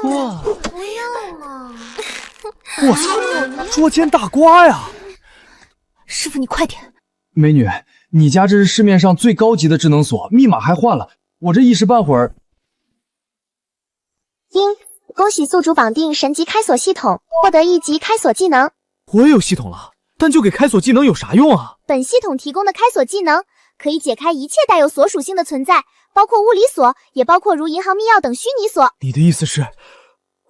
哇！不要嘛！我操，捉奸大瓜呀！师傅，你快点！美女，你家这是市面上最高级的智能锁，密码还换了，我这一时半会儿……恭喜宿主绑定神级开锁系统，获得1级开锁技能。我也有系统了，但就给开锁技能有啥用啊？本系统提供的开锁技能可以解开一切带有锁属性的存在，包括物理锁，也包括如银行密钥等虚拟锁。你的意思是，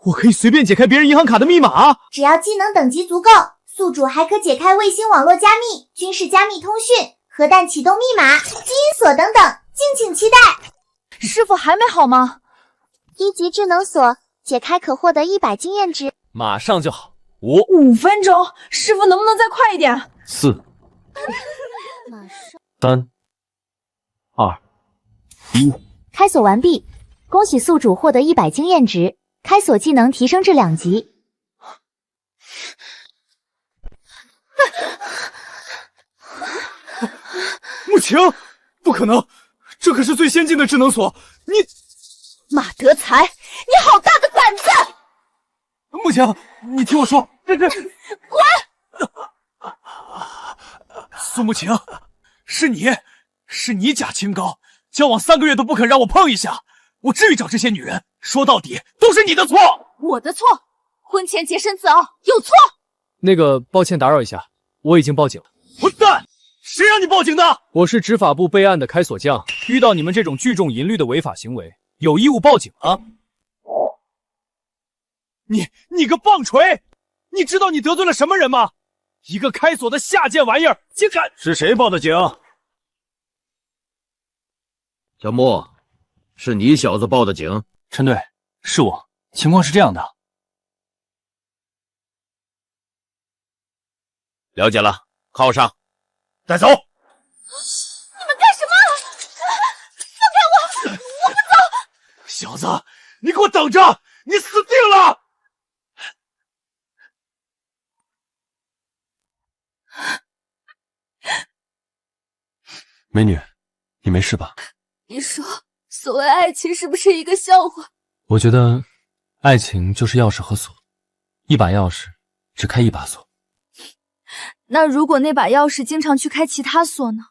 我可以随便解开别人银行卡的密码？只要技能等级足够，宿主还可解开卫星网络加密、军事加密通讯、核弹启动密码、基因锁等等，敬请期待。师傅还没好吗？1级智能锁解开可获得100经验值，马上就好。5分钟，师傅能不能再快一点？4、马上3、2、1，开锁完毕，恭喜宿主获得100经验值，开锁技能提升至2级。穆晴，不可能，这可是最先进的智能锁，你……马德才，你好大的胆子！穆晴，你听我说，这……滚！苏慕晴，是你假清高，交往3个月都不肯让我碰一下，我至于找这些女人？说到底都是你的错。我的错，婚前洁身自傲，有错。那个，抱歉打扰一下，我已经报警了。混蛋！谁让你报警的？我是执法部备案的开锁匠，遇到你们这种聚众淫律的违法行为，有义务报警啊！你个棒槌！你知道你得罪了什么人吗？一个开锁的下贱玩意儿，竟敢……是谁报的警？小莫，是你小子报的警？陈队，是我。情况是这样的。了解了，铐上，带走。你们干什么？放开我！我不走！小子，你给我等着！你死定了！美女，你没事吧？你说，所谓爱情是不是一个笑话？我觉得，爱情就是钥匙和锁，一把钥匙只开一把锁。那如果那把钥匙经常去开其他锁呢？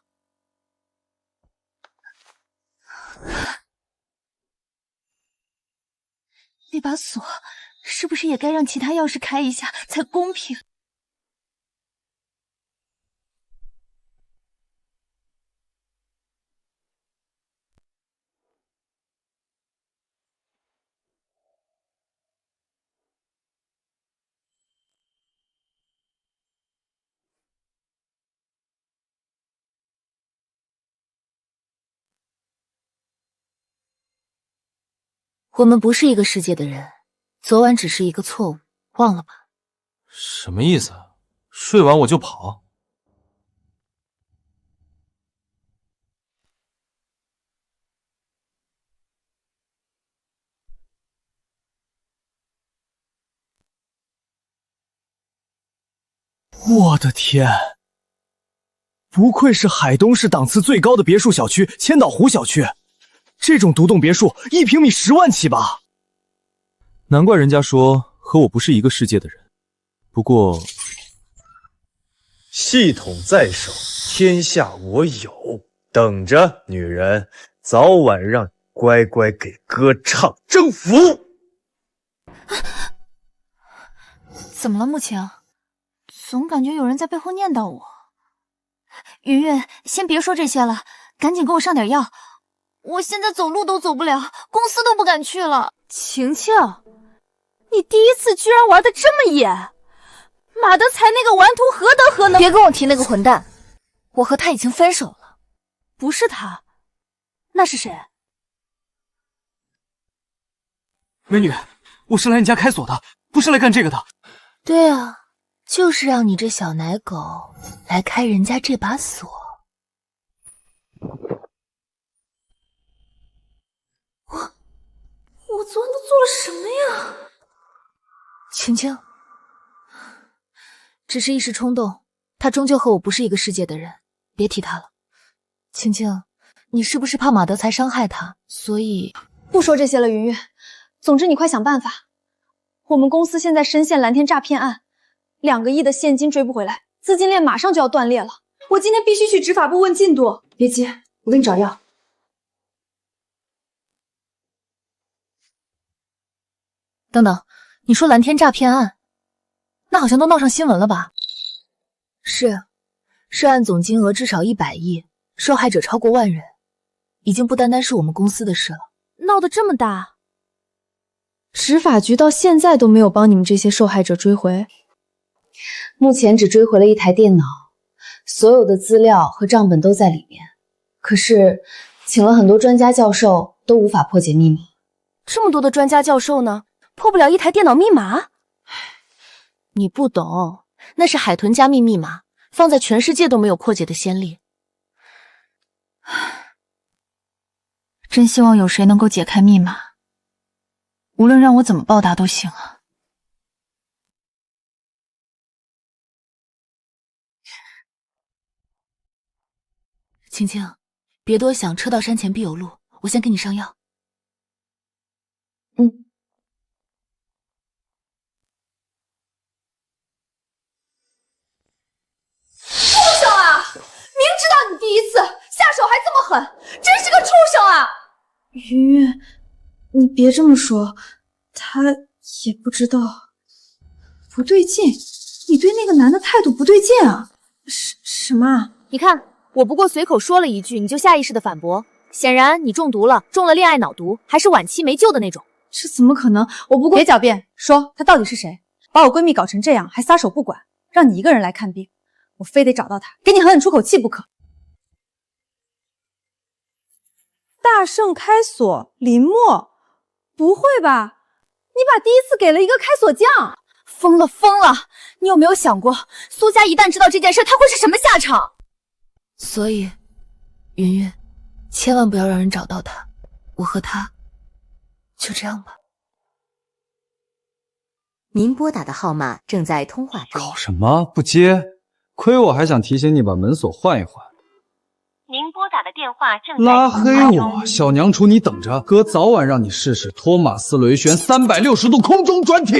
那把锁是不是也该让其他钥匙开一下才公平？我们不是一个世界的人，昨晚只是一个错误，忘了吧？什么意思？睡完我就跑？我的天！不愧是海东市档次最高的别墅小区千岛湖小区，这种独栋别墅1平米10万起吧？难怪人家说和我不是一个世界的人。不过，系统在手，天下我有，等着，女人，早晚让你乖乖给哥唱征服。怎么了，慕晴？总感觉有人在背后念叨我。云云，先别说这些了，赶紧给我上点药。我现在走路都走不了，公司都不敢去了。晴晴，你第一次居然玩得这么野，马德才那个顽徒何德何能？别跟我提那个混蛋，我和他已经分手了。不是他，那是谁？美女，我是来你家开锁的，不是来干这个的。对啊，就是让你这小奶狗来开人家这把锁。我昨晚都做了什么呀？晴晴，只是一时冲动，他终究和我不是一个世界的人，别提他了。晴晴，你是不是怕马德才伤害他，所以不说这些了，云云。总之你快想办法。我们公司现在深陷蓝天诈骗案，2个亿的现金追不回来，资金链马上就要断裂了。我今天必须去执法部问进度。别急，我给你找药。等等，你说蓝天诈骗案，那好像都闹上新闻了吧？是，涉案总金额至少100亿，受害者超过10000人，已经不单单是我们公司的事了。闹得这么大，执法局到现在都没有帮你们这些受害者追回。目前只追回了1台电脑，所有的资料和账本都在里面。可是，请了很多专家教授，都无法破解密码。这么多的专家教授呢，破不了1台电脑密码？你不懂，那是海豚加密密码，放在全世界都没有破解的先例。真希望有谁能够解开密码，无论让我怎么报答都行啊。青青，别多想，车到山前必有路，我先给你上药。畜生啊！明知道你第一次，下手还这么狠，真是个畜生啊！云云，你别这么说，他也不知道。不对劲，你对那个男的态度不对劲啊！什么？你看，我不过随口说了一句，你就下意识的反驳，显然你中毒了，中了恋爱脑毒，还是晚期没救的那种。这怎么可能？我不过……别狡辩，说他到底是谁？把我闺蜜搞成这样，还撒手不管，让你一个人来看病，我非得找到他，给你狠狠出口气不可。大圣开锁，林默，不会吧？你把第一次给了一个开锁匠？疯了疯了！你有没有想过，苏家一旦知道这件事，他会是什么下场？所以，云云，千万不要让人找到他，我和他就这样吧。您拨打的号码正在通话中。搞什么？不接？亏我还想提醒你把门锁换一换。您拨打的电话正在拉通话中。黑我，小娘厨，你等着，哥早晚让你试试托马斯雷旋360度空中转体。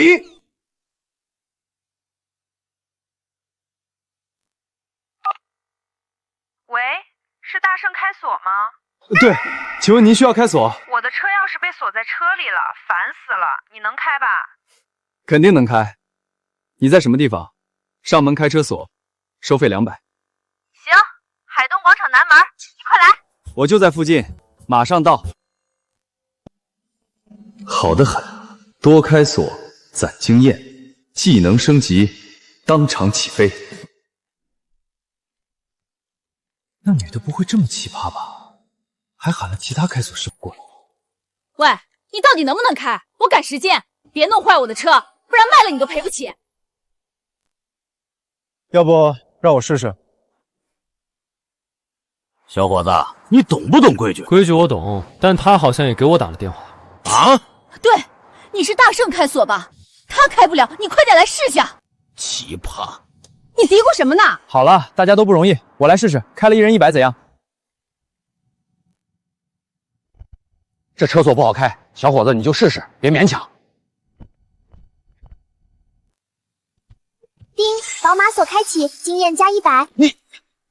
喂，是大圣开锁吗？对，请问您需要开锁？我的车钥匙被锁在车里了，烦死了，你能开吧？肯定能开。你在什么地方？上门开车锁，收费200。行，海东广场南门，你快来。我就在附近，马上到。好得很，多开锁攒经验，技能升级，当场起飞。那女的不会这么奇葩吧？还喊了其他开锁师傅过来。喂，你到底能不能开？我赶时间，别弄坏我的车，不然卖了你都赔不起。要不让我试试？小伙子，你懂不懂规矩？规矩我懂，但他好像也给我打了电话。啊？对，你是大圣开锁吧？他开不了，你快点来试下。奇葩！你嘀咕什么呢？好了，大家都不容易，我来试试，开了1人100怎样？这车锁不好开，小伙子你就试试，别勉强。叮，宝马锁开启，经验加100。你，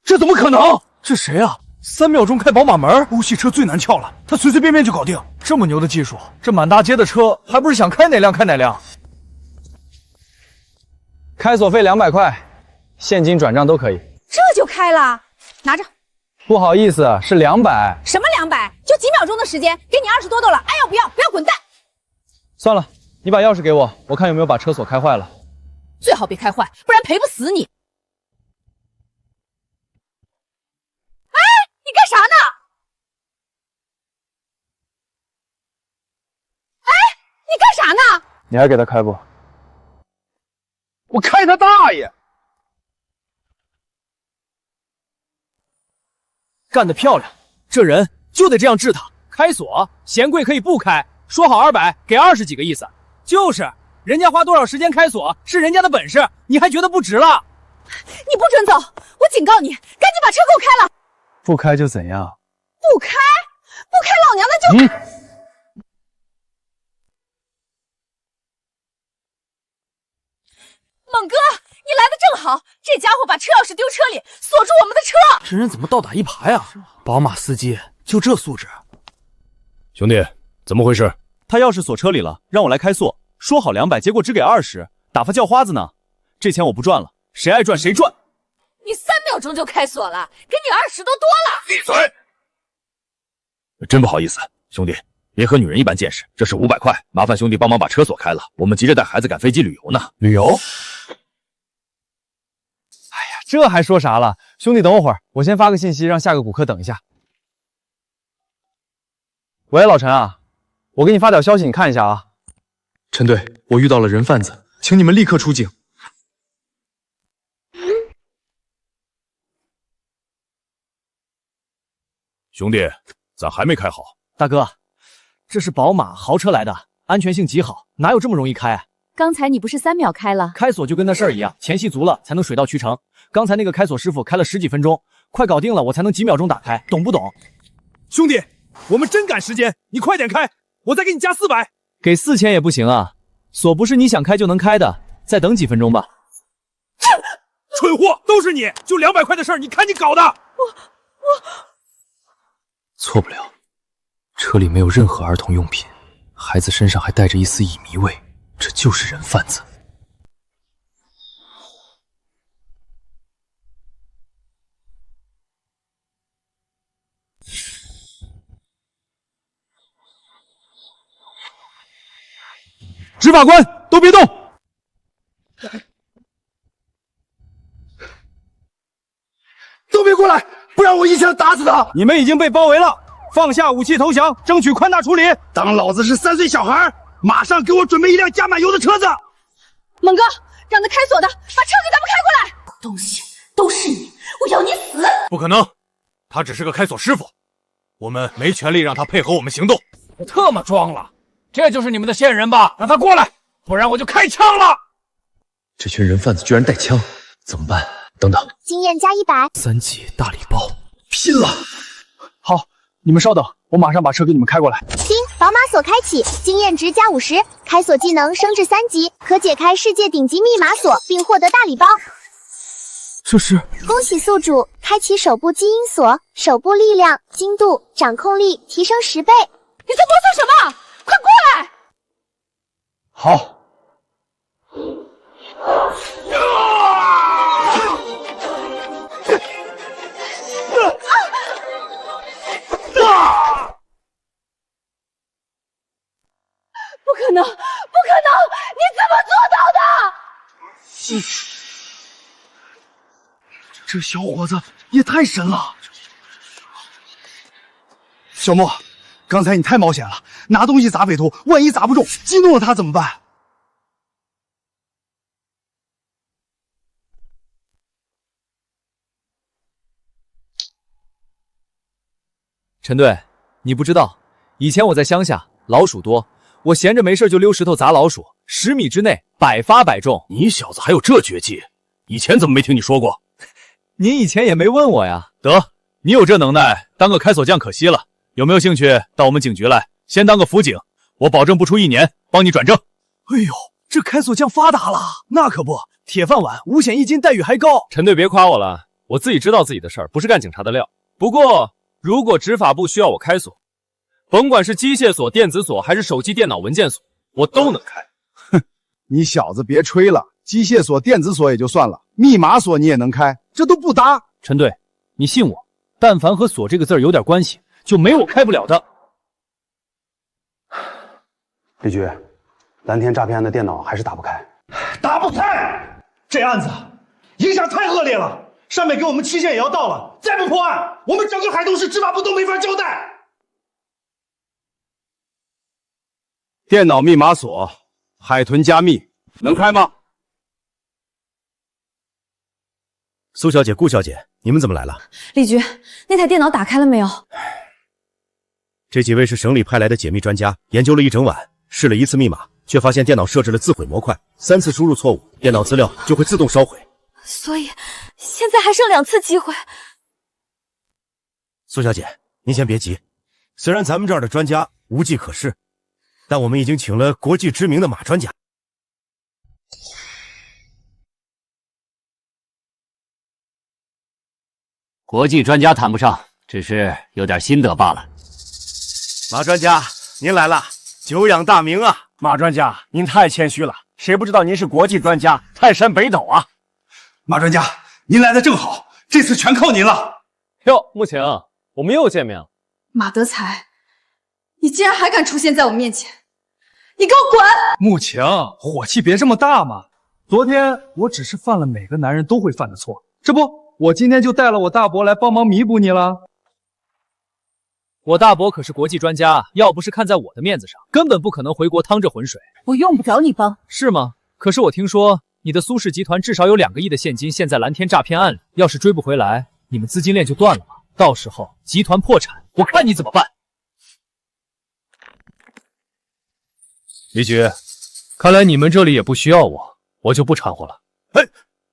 这怎么可能？这谁啊？3秒钟开宝马门，欧系车最难撬了，他随随便便就搞定。这么牛的技术，这满大街的车，还不是想开哪辆开哪辆？开锁费200块，现金转账都可以。这就开了，拿着。不好意思，是200。什么200？就几秒钟的时间，给你20多了，爱要不要？不要滚蛋！算了，你把钥匙给我，我看有没有把车锁开坏了。最好别开坏，不然赔不死你。哎，你干啥呢？哎，你干啥呢？你还给他开不？我开他大爷！干得漂亮，这人就得这样治他。开锁，嫌贵可以不开，说好200，给20几个意思。就是，人家花多少时间开锁是人家的本事，你还觉得不值了？你不准走！我警告你，赶紧把车给我开了！不开就怎样？不开，老娘的就……好，这家伙把车钥匙丢车里，锁住我们的车。这人怎么倒打一耙呀？宝马司机就这素质？兄弟，怎么回事？他钥匙锁车里了，让我来开锁，说好200，结果只给20，打发叫花子呢。这钱我不赚了，谁爱赚谁赚。你3秒钟就开锁了，给你20都多了。闭嘴！真不好意思，兄弟，别和女人一般见识。这是500块，麻烦兄弟帮忙把车锁开了，我们急着带孩子赶飞机旅游呢。旅游？哎呀，这还说啥了？兄弟，等我会儿，我先发个信息让下个顾客等一下。喂，老陈啊，我给你发条消息，你看一下啊。陈队，我遇到了人贩子，请你们立刻出警。兄弟，咱还没开好。大哥，这是宝马豪车来的，安全性极好，哪有这么容易开啊？刚才你不是3秒开了？开锁就跟那事儿一样，前戏足了才能水到渠成。刚才那个开锁师傅开了10几分钟，快搞定了，我才能几秒钟打开，懂不懂？兄弟，我们真赶时间，你快点开，我再给你加400。给4000也不行啊，锁不是你想开就能开的，再等几分钟吧。蠢货，都是你，就200块的事儿，你看你搞的。我。错不了，车里没有任何儿童用品，孩子身上还带着一丝乙醚味，这就是人贩子。执法官，都别动！都别过来，不然我一枪打死他！你们已经被包围了，放下武器投降，争取宽大处理。当老子是3岁小孩，马上给我准备一辆加满油的车子。猛哥，让他开锁的，把车给咱们开过来。狗东西，都是你，我要你死！不可能，他只是个开锁师傅，我们没权利让他配合我们行动。特么装了，这就是你们的线人吧？让他过来，不然我就开枪了。这群人贩子居然带枪，怎么办？等等，经验加100。3级大礼包，拼了！好，你们稍等，我马上把车给你们开过来。新宝马锁开启，经验值加50，开锁技能升至3级，可解开世界顶级密码锁，并获得大礼包。这是恭喜宿主开启手部基因锁，手部力量、精度、掌控力提升10倍。你在磨蹭什么？快过来！好。不可能，不可能！你怎么做到的？这小伙子也太神了！小莫，刚才你太冒险了，拿东西砸匪徒，万一砸不中，激怒了他怎么办？陈队，你不知道，以前我在乡下，老鼠多，我闲着没事就溜石头砸老鼠，10米之内百发百中。你小子还有这绝技，以前怎么没听你说过？您以前也没问我呀。得，你有这能耐，当个开锁匠可惜了。有没有兴趣到我们警局来，先当个辅警，我保证不出1年，帮你转正。哎呦，这开锁匠发达了，那可不，铁饭碗，5险1金，待遇还高。陈队别夸我了，我自己知道自己的事儿，不是干警察的料。不过，如果执法部需要我开锁，甭管是机械锁、电子锁，还是手机、电脑、文件锁，我都能开。哼，你小子别吹了，机械锁、电子锁也就算了，密码锁你也能开，这都不搭。陈队，你信我，但凡和锁这个字儿有点关系，就没我开不了的。李局，蓝天诈骗案的电脑还是打不开。打不开，这案子影响太恶劣了。上面给我们期限也要到了，再不破案，我们整个海东市执法部都没法交代。电脑密码锁，海豚加密，能开吗？苏小姐、顾小姐，你们怎么来了？李局，那台电脑打开了没有？这几位是省里派来的解密专家，研究了一整晚，试了1次密码，却发现电脑设置了自毁模块，3次输入错误，电脑资料就会自动烧毁。所以现在还剩2次机会。苏小姐，您先别急，虽然咱们这儿的专家无计可施，但我们已经请了国际知名的马专家。国际专家谈不上，只是有点心得罢了。马专家，您来了，久仰大名啊！马专家，您太谦虚了，谁不知道您是国际专家，泰山北斗啊！马专家，您来的正好，这次全靠您了。哟，慕情，我们又见面了。马德才，你竟然还敢出现在我面前，你给我滚！慕情，火气别这么大嘛。昨天我只是犯了每个男人都会犯的错，这不，我今天就带了我大伯来帮忙弥补你了。我大伯可是国际专家，要不是看在我的面子上，根本不可能回国趟这浑水。我用不着你帮，是吗？可是我听说你的苏氏集团至少有2个亿的现金陷在蓝天诈骗案里，要是追不回来，你们资金链就断了嘛。到时候集团破产，我看你怎么办。李局，看来你们这里也不需要我，我就不掺和了。哎，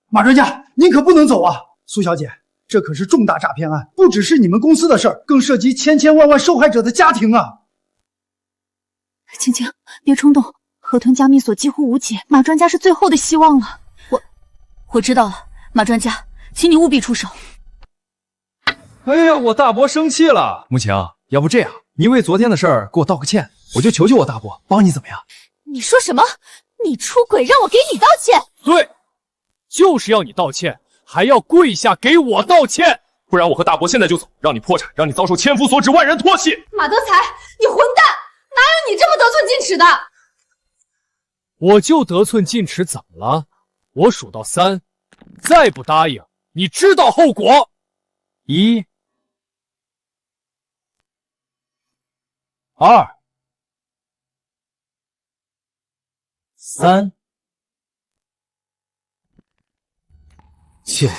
马专家，您可不能走啊！苏小姐，这可是重大诈骗案，不只是你们公司的事儿，更涉及千千万万受害者的家庭啊！青青，别冲动，河豚加密所几乎无解，马专家是最后的希望了。我知道了，马专家，请你务必出手。哎呀，我大伯生气了。慕情，要不这样，你为昨天的事儿给我道个歉，我就求求我大伯帮你怎么样？你说什么？你出轨让我给你道歉？对，就是要你道歉，还要跪下给我道歉，不然我和大伯现在就走，让你破产，让你遭受千夫所指，万人唾弃。马德才，你混蛋！哪有你这么得寸进尺的？我就得寸进尺，怎么了？我数到3，再不答应，你知道后果。1、2、3。贱人，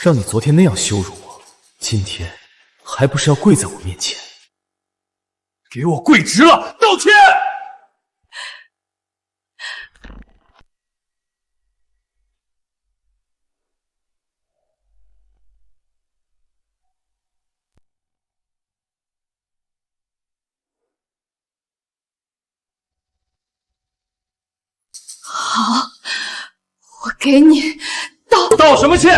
让你昨天那样羞辱我，今天还不是要跪在我面前？给我跪直了，道歉！好，我给你道什么歉？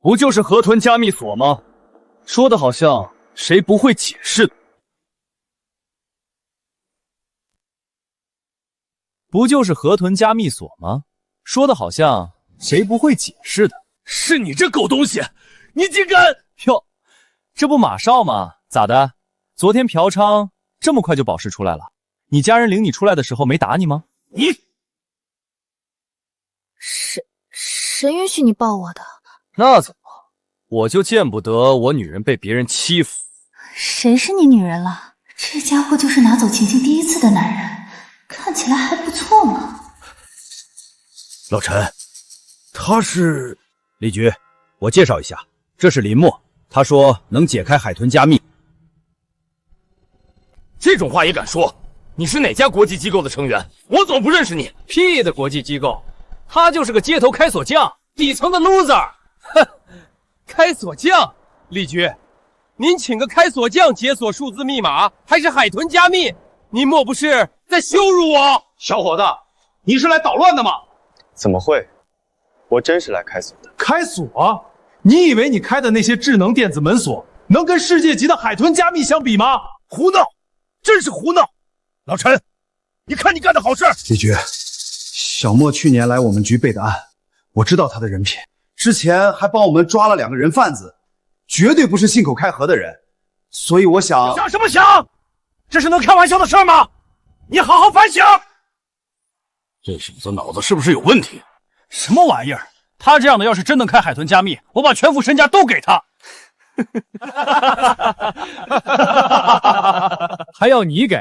不就是河豚加密所吗？说的好像谁不会解释的。不就是河豚加密所吗？说的好像谁不会解释的。是你这狗东西，你竟敢！哟，这不马少吗？咋的？昨天嫖娼这么快就保释出来了？你家人领你出来的时候没打你吗？你谁允许你抱我的？那怎么？我就见不得我女人被别人欺负。谁是你女人了？这家伙就是拿走晴晴第1次的男人，看起来还不错嘛。老陈，他是李局，我介绍一下，这是林默，他说能解开海豚加密。这种话也敢说？你是哪家国际机构的成员？我怎么不认识你？屁的国际机构，他就是个街头开锁匠，底层的 loser。哼，开锁匠，李局，您请个开锁匠解锁数字密码，还是海豚加密？您莫不是在羞辱我？小伙子，你是来捣乱的吗？怎么会？我真是来开锁的。开锁？你以为你开的那些智能电子门锁能跟世界级的海豚加密相比吗？胡闹，真是胡闹！老陈，你看你干的好事！李局，小莫去年来我们局备的案，我知道他的人品，之前还帮我们抓了2个人贩子，绝对不是信口开河的人，所以我想……想什么想？这是能开玩笑的事吗？你好好反省！这小子脑子是不是有问题？什么玩意儿？他这样的要是真能开海豚加密，我把全副身家都给他。还要你给？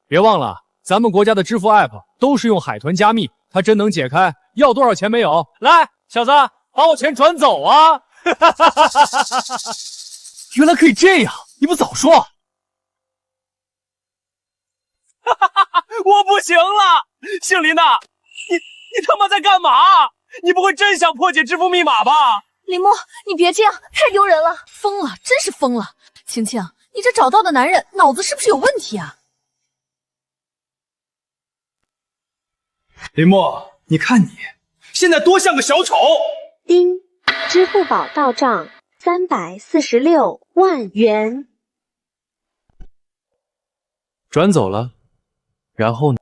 别忘了，咱们国家的支付 app 都是用海豚加密，它真能解开，要多少钱没有？来，小子，把我钱转走啊！原来可以这样，你不早说！我不行了，姓林的，你他妈在干嘛？你不会真想破解支付密码吧？林墨，你别这样，太丢人了！疯了，真是疯了！晴晴，你这找到的男人脑子是不是有问题啊？林墨，你看你现在多像个小丑！丁，支付宝到账346万元。转走了，然后呢？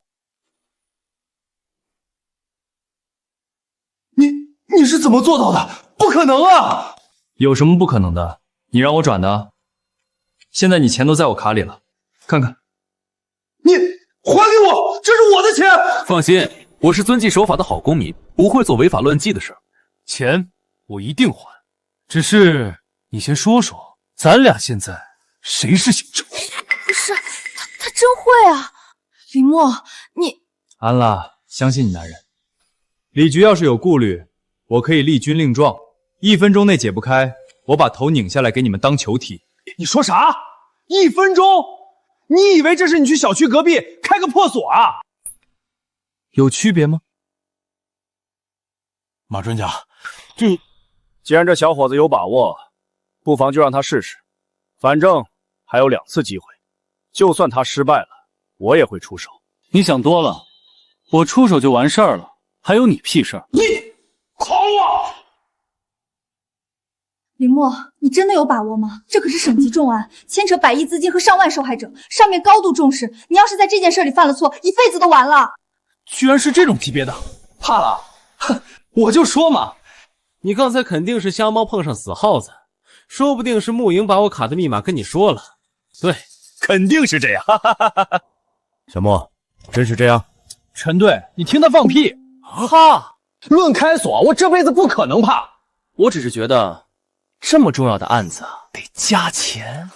你是怎么做到的？不可能啊！有什么不可能的？你让我转的，现在你钱都在我卡里了，看看。你还给我，这是我的钱！放心，我是遵纪守法的好公民，不会做违法乱纪的事。钱我一定还，只是你先说说，咱俩现在谁是小丑？不是，他真会啊！林墨，你安了，相信你男人。李局要是有顾虑，我可以立军令状，1分钟内解不开，我把头拧下来给你们当球踢。你说啥？1分钟？你以为这是你去小区隔壁开个破所啊？有区别吗？马专家，既然这小伙子有把握，不妨就让他试试。反正还有2次机会，就算他失败了，我也会出手。你想多了，我出手就完事儿了，还有你屁事儿？你诓我！林墨，你真的有把握吗？这可是省级重案，牵扯100亿资金和上万受害者，上面高度重视。你要是在这件事里犯了错，一辈子都完了。居然是这种级别的，怕了？哼，我就说嘛，你刚才肯定是瞎猫碰上死耗子，说不定是沐莹把我卡的密码跟你说了。对，肯定是这样。小莫，真是这样？陈队，你听他放屁！怕？论开锁，我这辈子不可能怕。我只是觉得这么重要的案子得加钱。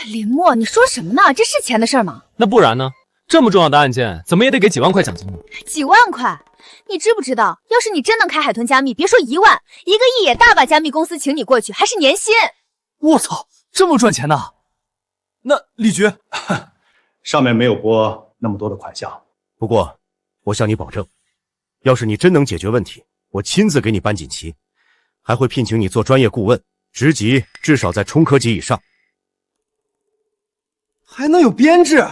林墨，你说什么呢？这是钱的事儿吗？那不然呢？这么重要的案件，怎么也得给几万块奖金呢？几万块？你知不知道，要是你真能开海豚加密，别说1万，1个亿也大把加密公司请你过去，还是年薪。我操，这么赚钱呢？那李局，上面没有拨那么多的款项，不过我向你保证，要是你真能解决问题，我亲自给你颁锦旗，还会聘请你做专业顾问，职级至少在冲科级以上。还能有编制？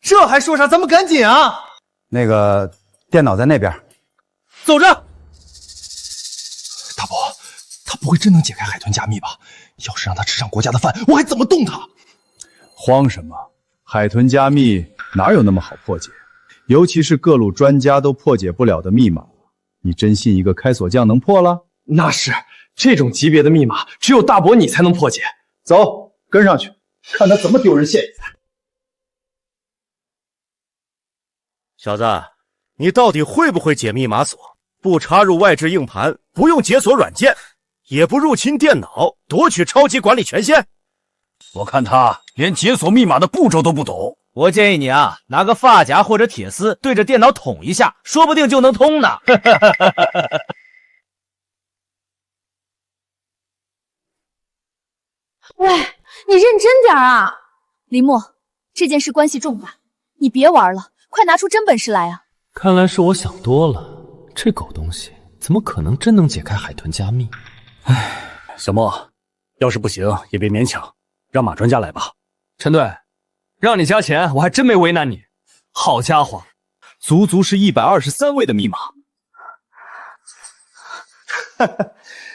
这还说啥？咱们赶紧啊！那个电脑在那边，走着。大伯，他不会真能解开海豚加密吧？要是让他吃上国家的饭，我还怎么动他？慌什么？海豚加密哪有那么好破解？尤其是各路专家都破解不了的密码，你真信一个开锁匠能破了？那是，这种级别的密码，只有大伯你才能破解。走，跟上去，看他怎么丢人现眼。小子，你到底会不会解密码锁？不插入外置硬盘，不用解锁软件，也不入侵电脑，夺取超级管理权限。我看他连解锁密码的步骤都不懂。我建议你啊，拿个发夹或者铁丝对着电脑捅一下，说不定就能通呢。喂，你认真点啊！林墨，这件事关系重大，你别玩了，快拿出真本事来啊！看来是我想多了，这狗东西怎么可能真能解开海豚加密？唉，小莫，要是不行也别勉强，让马专家来吧。陈队，让你加钱，我还真没为难你。好家伙，足足是123位的密码。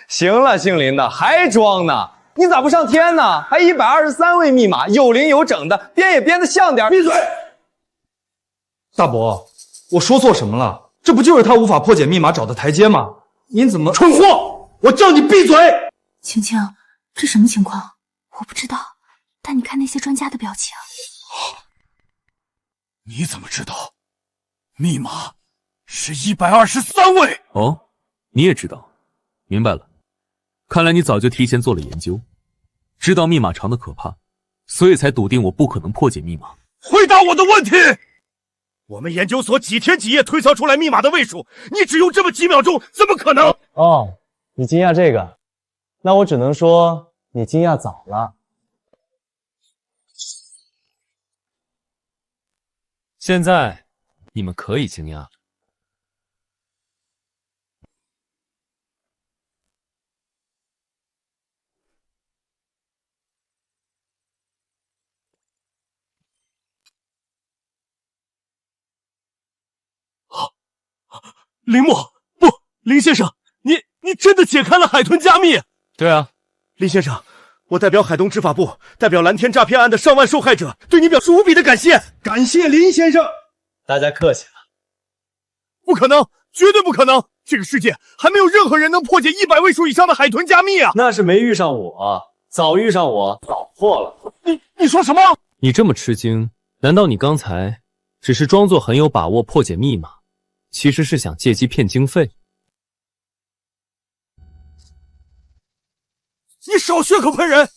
行了，姓林的还装呢？你咋不上天呢？还123位密码，有零有整的，编也编得像点。闭嘴！大伯，我说错什么了？这不就是他无法破解密码找的台阶吗？您怎么蠢货！我叫你闭嘴！晴晴，这什么情况？我不知道，但你看那些专家的表情。你怎么知道？密码是123位。哦，你也知道，明白了。看来你早就提前做了研究，知道密码长的可怕，所以才笃定我不可能破解密码。回答我的问题！我们研究所几天几夜推敲出来密码的位数，你只用这么几秒钟，怎么可能？哦，你惊讶这个，那我只能说你惊讶早了。现在你们可以惊讶了。林默，不，林先生，你真的解开了海豚加密？对啊，林先生，我代表海东执法部，代表蓝天诈骗案的上万受害者，对你表示无比的感谢。感谢林先生，大家客气了。不可能，绝对不可能！这个世界还没有任何人能破解100位数以上的海豚加密啊！那是没遇上我，早遇上我，早破了。你说什么？你这么吃惊，难道你刚才只是装作很有把握破解密码，其实是想借机骗经费？你少血口喷人！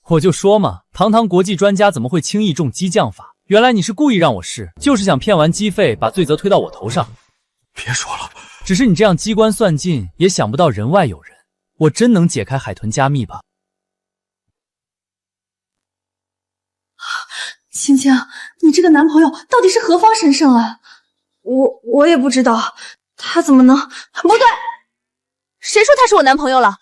我就说嘛，堂堂国际专家怎么会轻易中激将法？原来你是故意让我试，就是想骗完机费，把罪责推到我头上。别说了，只是你这样机关算尽，也想不到人外有人。我真能解开海豚加密吧？青青，你这个男朋友到底是何方神圣啊？我也不知道，他怎么能……不对，谁说他是我男朋友了？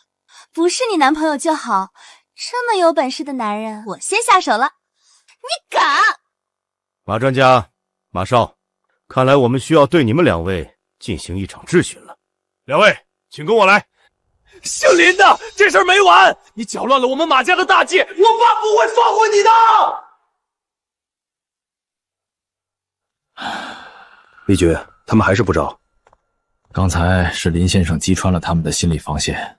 不是你男朋友就好，这么有本事的男人，我先下手了。你敢？马专家，马少，看来我们需要对你们两位进行一场质询了。两位，请跟我来。姓林的，这事儿没完！你搅乱了我们马家的大计，我爸不会放过你的！李局，他们还是不招。刚才是林先生击穿了他们的心理防线，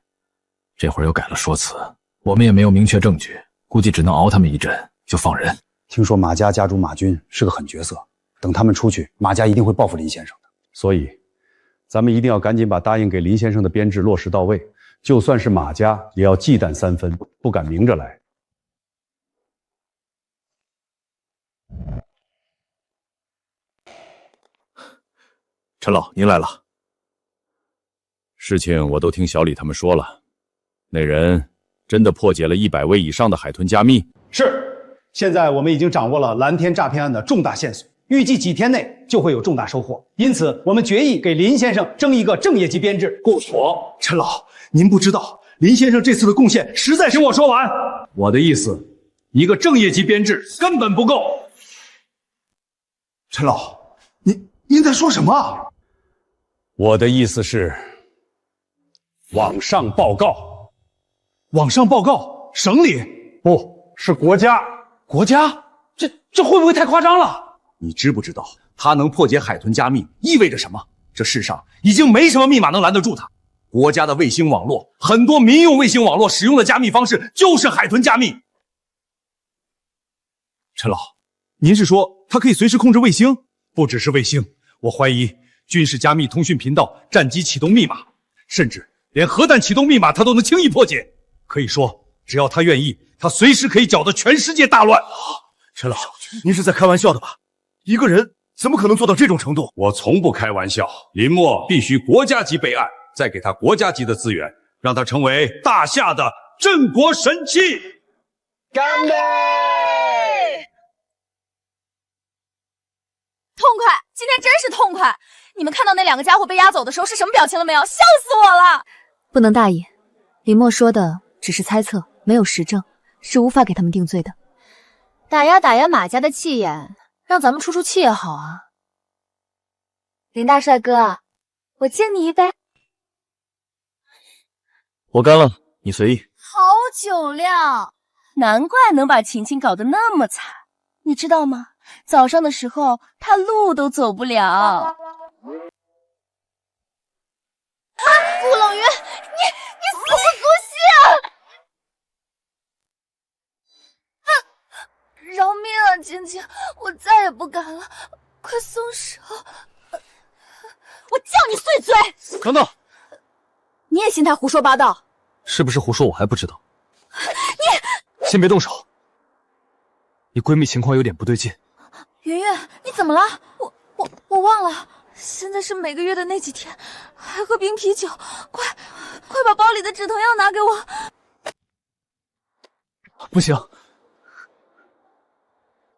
这会儿又改了说辞，我们也没有明确证据，估计只能熬他们一阵就放人。听说马家家主马军是个狠角色，等他们出去，马家一定会报复林先生的。所以，咱们一定要赶紧把答应给林先生的编制落实到位。就算是马家，也要忌惮3分，不敢明着来。陈老，您来了。事情我都听小李他们说了，那人真的破解了100位以上的海豚加密。是，现在我们已经掌握了蓝天诈骗案的重大线索，预计几天内就会有重大收获。因此，我们决议给林先生争一个正业级编制。不妥，陈老，您不知道，林先生这次的贡献实在是……听我说完，我的意思，一个正业级编制根本不够。陈老，您在说什么？我的意思是，往上报告。往上报告？省里？不是国家。国家？这会不会太夸张了？你知不知道，他能破解海豚加密意味着什么？这世上已经没什么密码能拦得住他。国家的卫星网络，很多民用卫星网络使用的加密方式就是海豚加密。陈老，您是说他可以随时控制卫星？不只是卫星，我怀疑军事加密通讯频道战机启动密码，甚至连核弹启动密码他都能轻易破解。可以说，只要他愿意，他随时可以搅得全世界大乱。陈老，您是在开玩笑的吧？一个人怎么可能做到这种程度？我从不开玩笑，林默必须国家级备案，再给他国家级的资源，让他成为大夏的镇国神器。干杯！痛快！今天真是痛快！你们看到那2个家伙被押走的时候是什么表情了没有？笑死我了！不能大意，林默说的只是猜测，没有实证，是无法给他们定罪的。打压马家的气焰，让咱们出出气也好啊。林大帅哥，我敬你一杯。我干了，你随意。好酒量，难怪能把晴晴搞得那么惨。你知道吗？早上的时候，他路都走不了。顾冷云，你死不足惜啊！饶命啊，晴晴，我再也不敢了，快松手！我叫你碎嘴！等等，你也信他胡说八道？是不是胡说我还不知道。你先别动手，你闺蜜情况有点不对劲。云云，你怎么了？我忘了，现在是每个月的那几天，还喝冰啤酒，快把包里的止疼药拿给我。不行，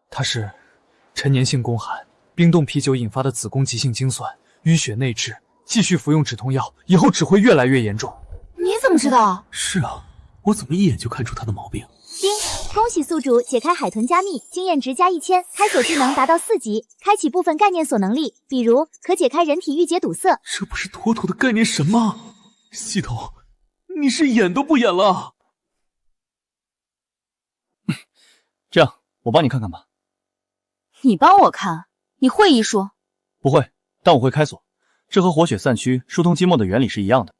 她是陈年性宫寒，冰冻啤酒引发的子宫急性精酸，淤血内滞，继续服用止痛药，以后只会越来越严重。你怎么知道？是啊，我怎么一眼就看出她的毛病？恭喜宿主解开海豚加密，经验值加1000，开锁技能达到4级，开启部分概念锁能力，比如可解开人体郁结堵塞。这不是妥妥的概念神吗？系统，你是演都不演了？这样，我帮你看看吧。你帮我看？你会医术？不会，但我会开锁。这和活血散虚、疏通经脉的原理是一样的。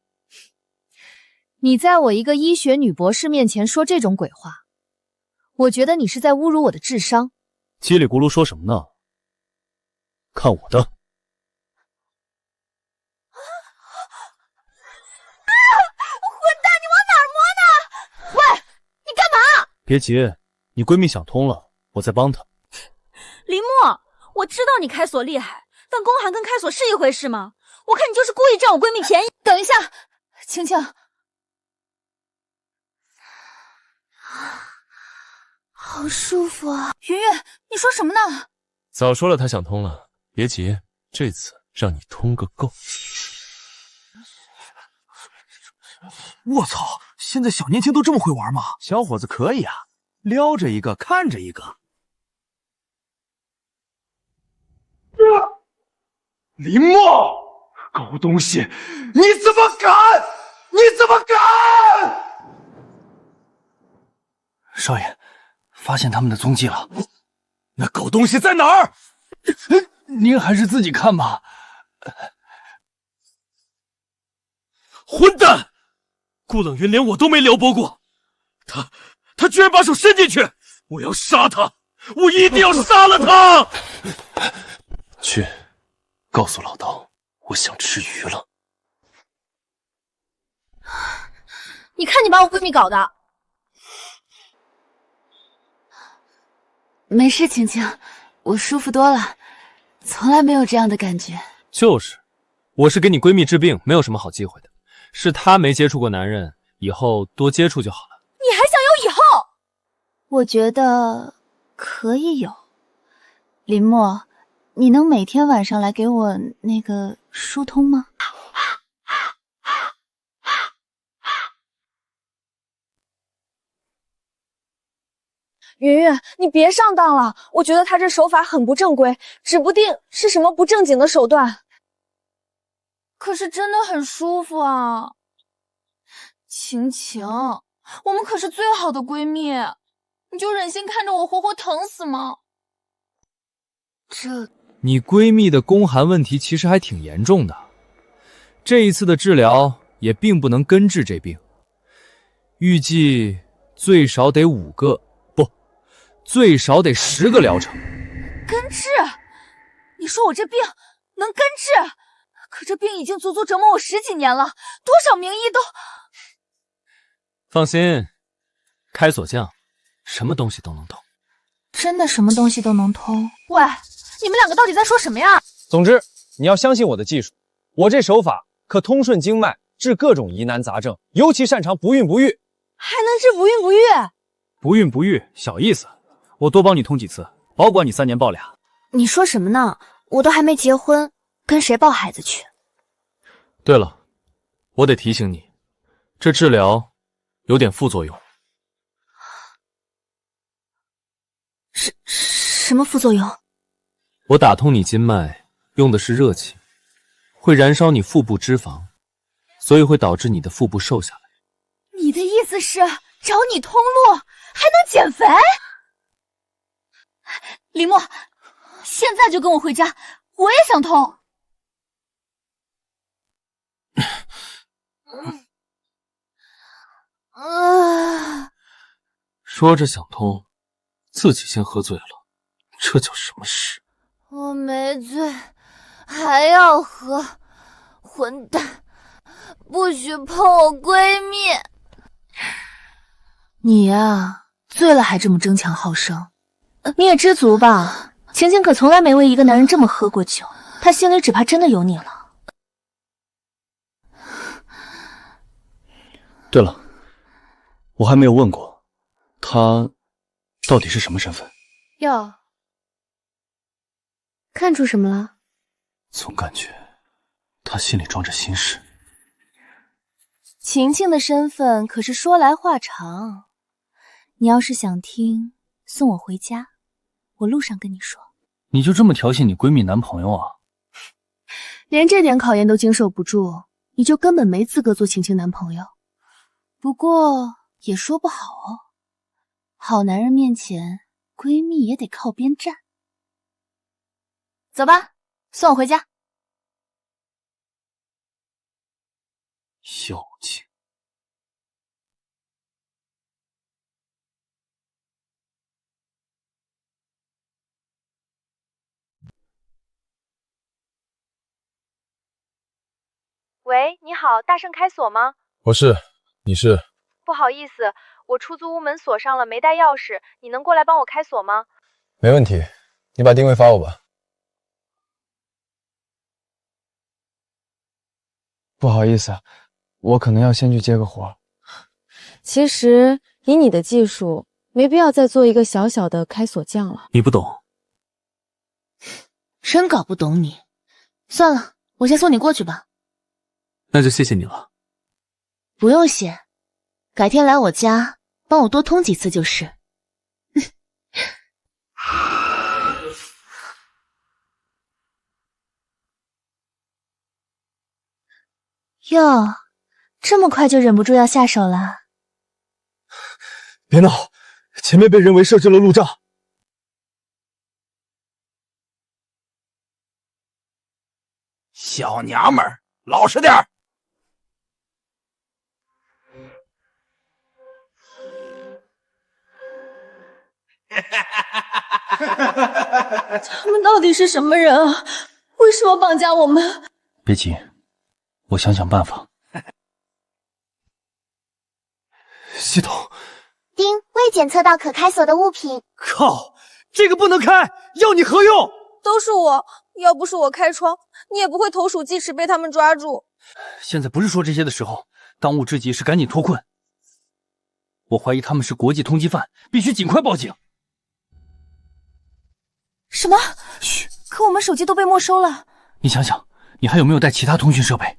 你在我一个医学女博士面前说这种鬼话，我觉得你是在侮辱我的智商。叽里咕噜说什么呢？看我的！混蛋，你往哪儿摸呢？喂，你干嘛？别急，你闺蜜想通了，我在帮她。林墨，我知道你开锁厉害，但宫寒跟开锁是一回事吗？我看你就是故意占我闺蜜便宜。等一下，青青。好舒服啊！云云，你说什么呢？早说了她想通了，别急，这次让你通个够。我操，现在小年轻都这么会玩吗？小伙子可以啊，撩着一个看着一个。林墨，狗东西，你怎么敢？你怎么敢？少爷，发现他们的踪迹了。那狗东西在哪儿？您还是自己看吧。混蛋！顾冷云连我都没撩拨过，他居然把手伸进去！我要杀他！我一定要杀了他！去，告诉老道，我想吃鱼了。你看你把我闺蜜搞的。没事，晴晴，我舒服多了，从来没有这样的感觉。就是，我是给你闺蜜治病，没有什么好忌讳的。是她没接触过男人，以后多接触就好了。你还想有以后？我觉得可以有。林墨，你能每天晚上来给我那个疏通吗？云云，你别上当了，我觉得他这手法很不正规，指不定是什么不正经的手段。可是真的很舒服啊。晴晴，我们可是最好的闺蜜，你就忍心看着我活活疼死吗？你闺蜜的宫寒问题其实还挺严重的，这一次的治疗也并不能根治这病，预计最少得5个，不，最少得10个疗程。根治？你说我这病能根治？可这病已经足足折磨我10几年了，多少名医都……放心，开锁匠什么东西都能通。真的什么东西都能通？喂，你们两个到底在说什么呀？总之，你要相信我的技术，我这手法可通顺经脉，治各种疑难杂症，尤其擅长不孕不育。还能治不孕不育？不孕不育小意思，我多帮你通几次，保管你3年抱俩。你说什么呢？我都还没结婚，跟谁抱孩子去？对了，我得提醒你，这治疗有点副作用。什么副作用？我打通你经脉用的是热气，会燃烧你腹部脂肪，所以会导致你的腹部瘦下来。你的意思是找你通路还能减肥？林墨，现在就跟我回家，我也想通。说着想通，自己先喝醉了，这叫什么事？我没醉，还要喝，混蛋！不许碰我闺蜜！你呀，醉了还这么争强好胜，你也知足吧。晴晴可从来没为一个男人这么喝过酒，他心里只怕真的有你了。对了，我还没有问过，他到底是什么身份？哟，看出什么了？总感觉他心里装着心事。晴晴的身份可是说来话长，你要是想听，送我回家，我路上跟你说。你就这么调戏你闺蜜男朋友啊？连这点考验都经受不住，你就根本没资格做晴晴男朋友。不过也说不好哦，好男人面前，闺蜜也得靠边站。走吧，送我回家。小气。喂，你好，大圣开锁吗？我是，你是？不好意思，我出租屋门锁上了，没带钥匙，你能过来帮我开锁吗？没问题，你把定位发我吧。不好意思，我可能要先去接个活。其实以你的技术，没必要再做一个小小的开锁匠了。你不懂，真搞不懂你。算了，我先送你过去吧。那就谢谢你了。不用谢，改天来我家帮我多通几次就是。哟，这么快就忍不住要下手了？别闹，前面被人为设置了路障。小娘们儿，老实点儿。他们到底是什么人啊？为什么绑架我们？别急，我想想办法。系统，丁，未检测到可开锁的物品。靠，这个不能开，要你何用？都是我，要不是我开窗，你也不会投鼠忌齿被他们抓住。现在不是说这些的时候，当务之急是赶紧脱困。我怀疑他们是国际通缉犯，必须尽快报警。什么？嘘！可我们手机都被没收了。你想想，你还有没有带其他通讯设备？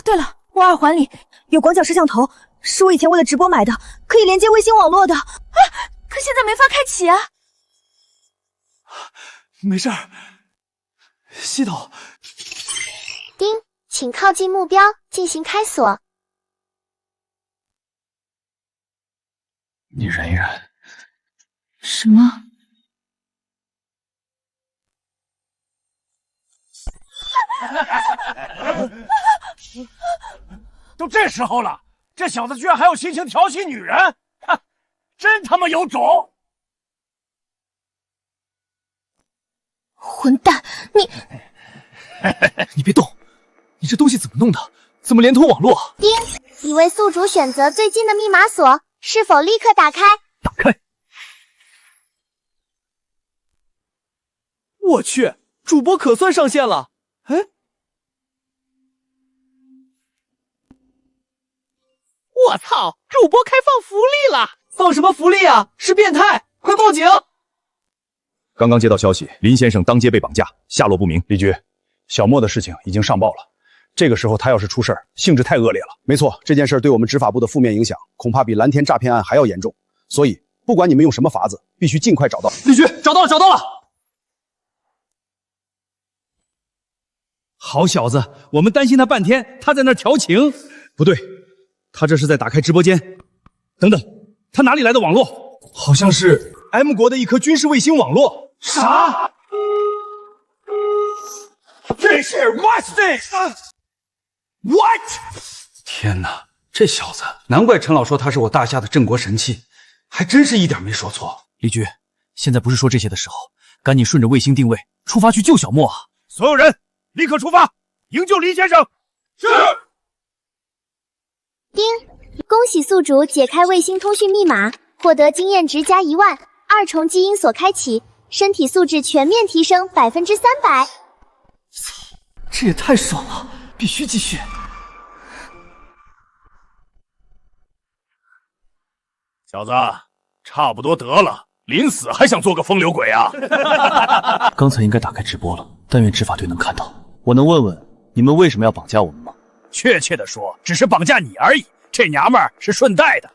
对了，我耳环里有广角摄像头，是我以前为了直播买的，可以连接卫星网络的。啊！可现在没法开启啊！没事儿，系统。丁，请靠近目标进行开锁。你忍一忍。什么？都这时候了，这小子居然还有心情调戏女人，哼，真他妈有种！混蛋，你你别动！你这东西怎么弄的？怎么连通网络？丁，已为宿主选择最近的密码锁，是否立刻打开？打开！我去，主播可算上线了！哎，我操！主播开放福利了！放什么福利啊？是变态！快报警！刚刚接到消息，林先生当街被绑架，下落不明。李局，小莫的事情已经上报了。这个时候他要是出事儿，性质太恶劣了。没错，这件事对我们执法部的负面影响，恐怕比蓝天诈骗案还要严重。所以，不管你们用什么法子，必须尽快找到。李局，找到了，找到了！好小子，我们担心他半天，他在那儿调情。不对，他这是在打开直播间。等等，他哪里来的网络？好像是 M 国的一颗军事卫星网络。啥？这是 What's this？What？ 天哪，这小子，难怪陈老说他是我大夏的镇国神器，还真是一点没说错。李局，现在不是说这些的时候，赶紧顺着卫星定位出发去救小莫啊！所有人立刻出发，营救林先生。是。丁，恭喜宿主解开卫星通讯密码，获得经验值加1万，2重基因锁开启，身体素质全面提升300%。这也太爽了，必须继续。小子，差不多得了，临死还想做个风流鬼啊？刚才应该打开直播了，但愿执法队能看到。我能问问你们为什么要绑架我们吗？确切的说，只是绑架你而已，这娘们儿是顺带的。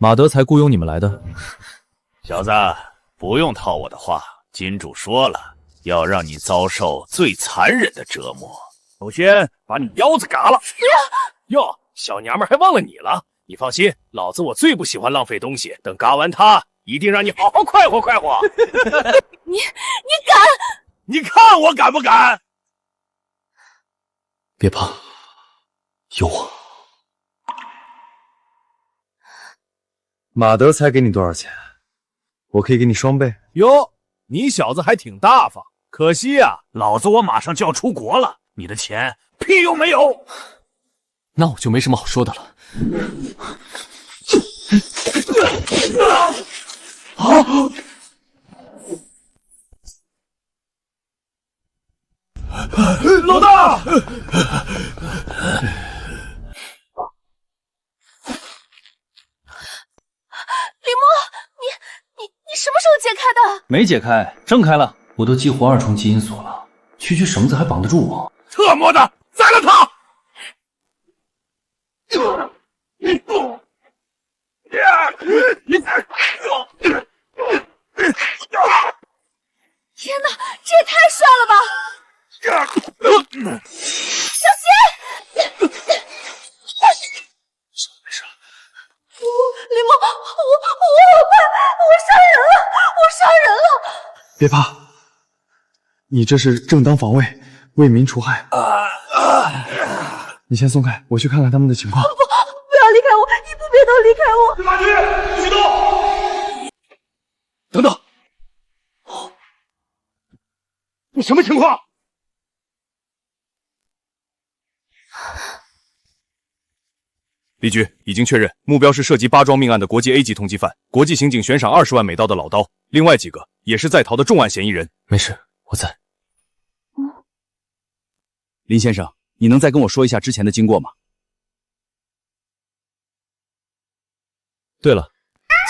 马德才雇佣你们来的。小子，不用套我的话，金主说了，要让你遭受最残忍的折磨。首先把你腰子嘎了。哟，小娘们还忘了你了。你放心，老子我最不喜欢浪费东西，等嘎完它，一定让你好好快活快活。你敢？你看我敢不敢？别怕，有我。马德才给你多少钱？我可以给你双倍。哟，你小子还挺大方。可惜呀，老子我马上就要出国了，你的钱屁用没有。那我就没什么好说的了。老大！李默，你什么时候解开的？没解开，挣开了。我都激活2重基因锁了，区区绳子还绑得住我？特么的，宰了他！天哪，这也太帅了吧！小心！没事。李默，我杀人了！我杀人了！别怕，你这是正当防卫，为民除害。你先松开，我去看看他们的情况。不要离开我，一步别都离开我！马局，启动！等等，你什么情况？李局已经确认，目标是涉及8桩命案的国际 A 级通缉犯，国际刑警悬赏20万美刀的老刀，另外几个也是在逃的重案嫌疑人。没事，我在。林先生，你能再跟我说一下之前的经过吗？对了，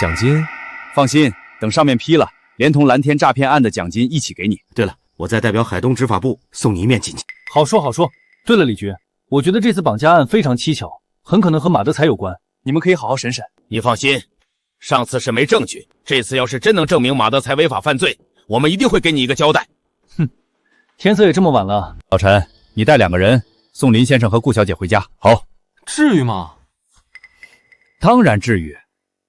奖金，放心，等上面批了，连同蓝天诈骗案的奖金一起给你。对了，我再代表海东执法部送你一面锦旗。好说好说。对了，李局，我觉得这次绑架案非常蹊跷，很可能和马德才有关，你们可以好好审审。你放心，上次是没证据，这次要是真能证明马德才违法犯罪，我们一定会给你一个交代。哼，天色也这么晚了，老陈，你带2个人送林先生和顾小姐回家。好，至于吗？当然至于。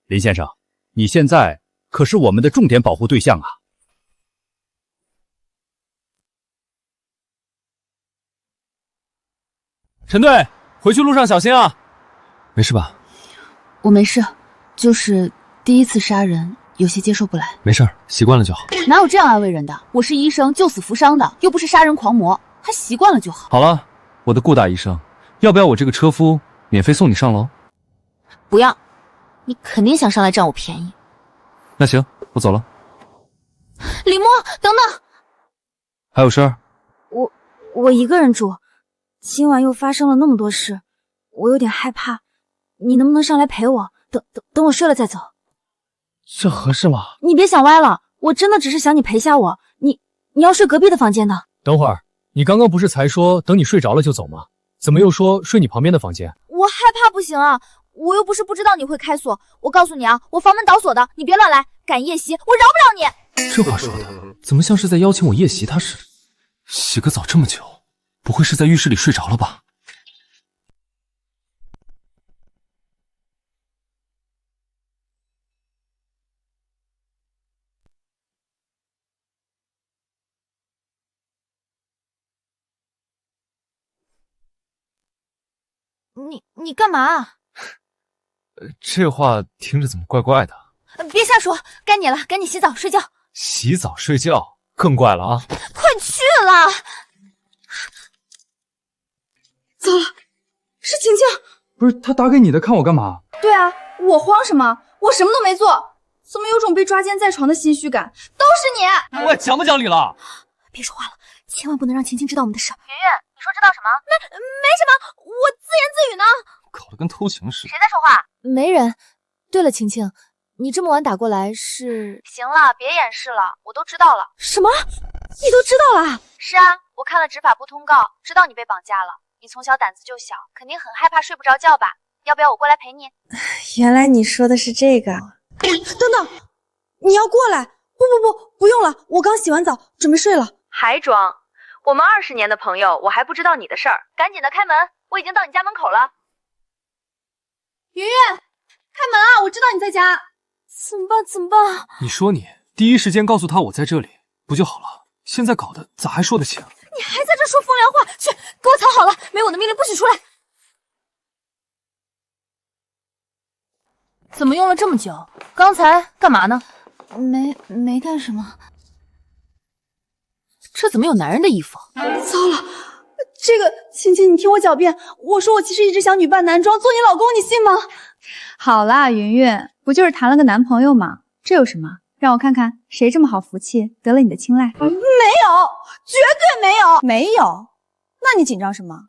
林先生，你现在可是我们的重点保护对象啊。陈队，回去路上小心啊。没事吧？我没事，就是第一次杀人，有些接受不来。没事，习惯了就好。哪有这样安慰人的？我是医生，救死扶伤的，又不是杀人狂魔，他习惯了就好。好了，我的顾大医生，要不要我这个车夫免费送你上楼？不要，你肯定想上来占我便宜。那行，我走了。李默，等等，还有事儿？我一个人住，今晚又发生了那么多事，我有点害怕。你能不能上来陪我？等我睡了再走。这合适吗？你别想歪了，我真的只是想你陪下我。你要睡隔壁的房间的。等会儿，你刚刚不是才说等你睡着了就走吗？怎么又说睡你旁边的房间？我害怕不行啊，我又不是不知道你会开锁。我告诉你啊，我房门倒锁的，你别乱来，敢夜袭我饶不了你。这话说的怎么像是在邀请我夜袭他似的？洗个澡这么久，不会是在浴室里睡着了吧？你干嘛？这话听着怎么怪怪的？别瞎说，该你了，赶紧洗澡睡觉。洗澡睡觉更怪了啊！快去了！糟了，是晴晴。不是他打给你的，看我干嘛？对啊，我慌什么？我什么都没做，怎么有种被抓奸在床的心虚感？都是你！我讲不讲理了？别说话了，千万不能让晴晴知道我们的事。圆圆，你说知道什么？没什么，我自言自语呢。搞得跟偷情似的。谁在说话？没人。对了，晴晴，你这么晚打过来是？行了，别掩饰了，我都知道了。什么？你都知道了？是啊，我看了执法部通告，知道你被绑架了。你从小胆子就小，肯定很害怕睡不着觉吧？要不要我过来陪你？原来你说的是这个。等等，你要过来？不用了，我刚洗完澡，准备睡了。还装？我们20年的朋友，我还不知道你的事儿，赶紧的开门，我已经到你家门口了。圆圆，开门啊！我知道你在家。怎么办？你说你第一时间告诉他我在这里，不就好了？现在搞得咋还说得清？你还在这说风凉话？去，给我藏好了，没我的命令不许出来。怎么用了这么久？刚才干嘛呢？没干什么。这怎么有男人的衣服？糟了，这个晴晴，你听我狡辩，我说我其实一直想女扮男装做你老公，你信吗？好啦，云云，不就是谈了个男朋友吗？这有什么？让我看看谁这么好福气，得了你的青睐。没有，绝对没有，没有？那你紧张什么？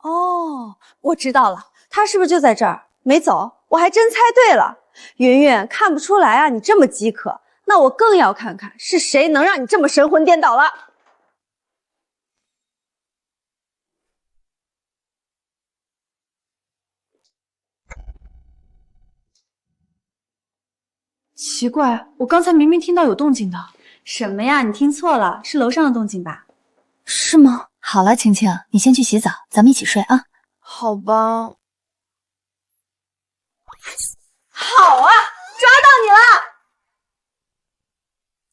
哦，我知道了，他是不是就在这儿没走？我还真猜对了。云云，看不出来啊，你这么饥渴，那我更要看看是谁能让你这么神魂颠倒了。奇怪，我刚才明明听到有动静的。什么呀？你听错了，是楼上的动静吧？是吗？好了，晴晴，你先去洗澡，咱们一起睡啊。好吧。好啊，抓到你了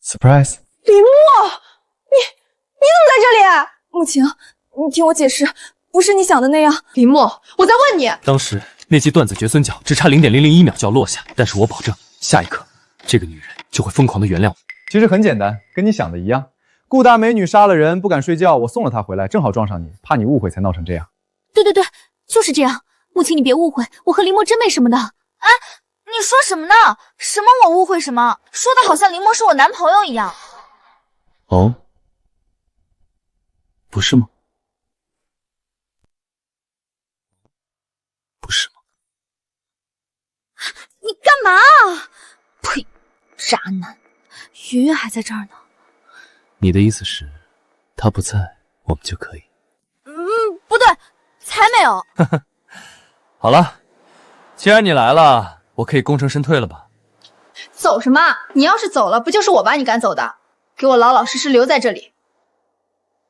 ！Surprise！ 李牧，你怎么在这里？慕晴，你听我解释，不是你想的那样。李牧，我在问你，当时那记断子绝孙脚只差0.001秒就要落下，但是我保证，下一刻这个女人就会疯狂的原谅我。其实很简单，跟你想的一样。顾大美女杀了人，不敢睡觉，我送了她回来，正好撞上你，怕你误会才闹成这样。对，就是这样。慕晴，你别误会，我和林墨真没什么的。哎，你说什么呢？什么我误会什么？说的好像林墨是我男朋友一样。哦，不是吗？不是吗？你干嘛？呸！渣男！云云还在这儿呢。你的意思是，他不在，我们就可以？不对，才没有。好了，既然你来了，我可以功成身退了吧？走什么？你要是走了，不就是我把你赶走的？给我老老实实留在这里，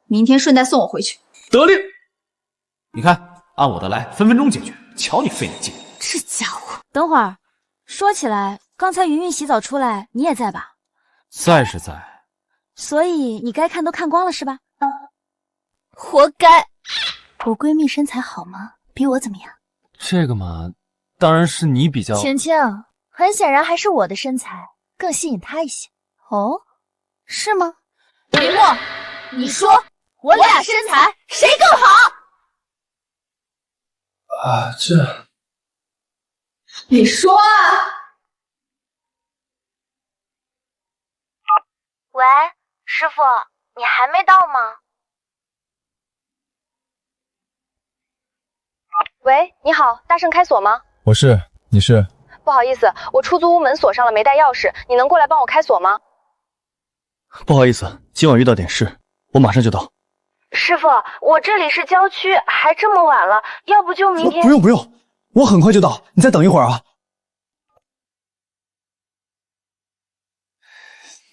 明天顺带送我回去。得令。你看，按我的来，分分钟解决。瞧你费那劲。这家伙，等会儿。说起来，刚才云云洗澡出来，你也在吧？在是在。所以你该看都看光了是吧？活该！我闺蜜身材好吗？比我怎么样？这个嘛，当然是你比较。晴晴，很显然还是我的身材更吸引她一些。哦，是吗？林墨，你说我俩身材谁更好？啊，你说啊！喂，师傅，你还没到吗？喂，你好，大圣开锁吗？我是，你是？不好意思，我出租屋门锁上了，没带钥匙，你能过来帮我开锁吗？不好意思，今晚遇到点事，我马上就到。师傅，我这里是郊区，还这么晚了，要不就明天。不用，我很快就到，你再等一会儿啊。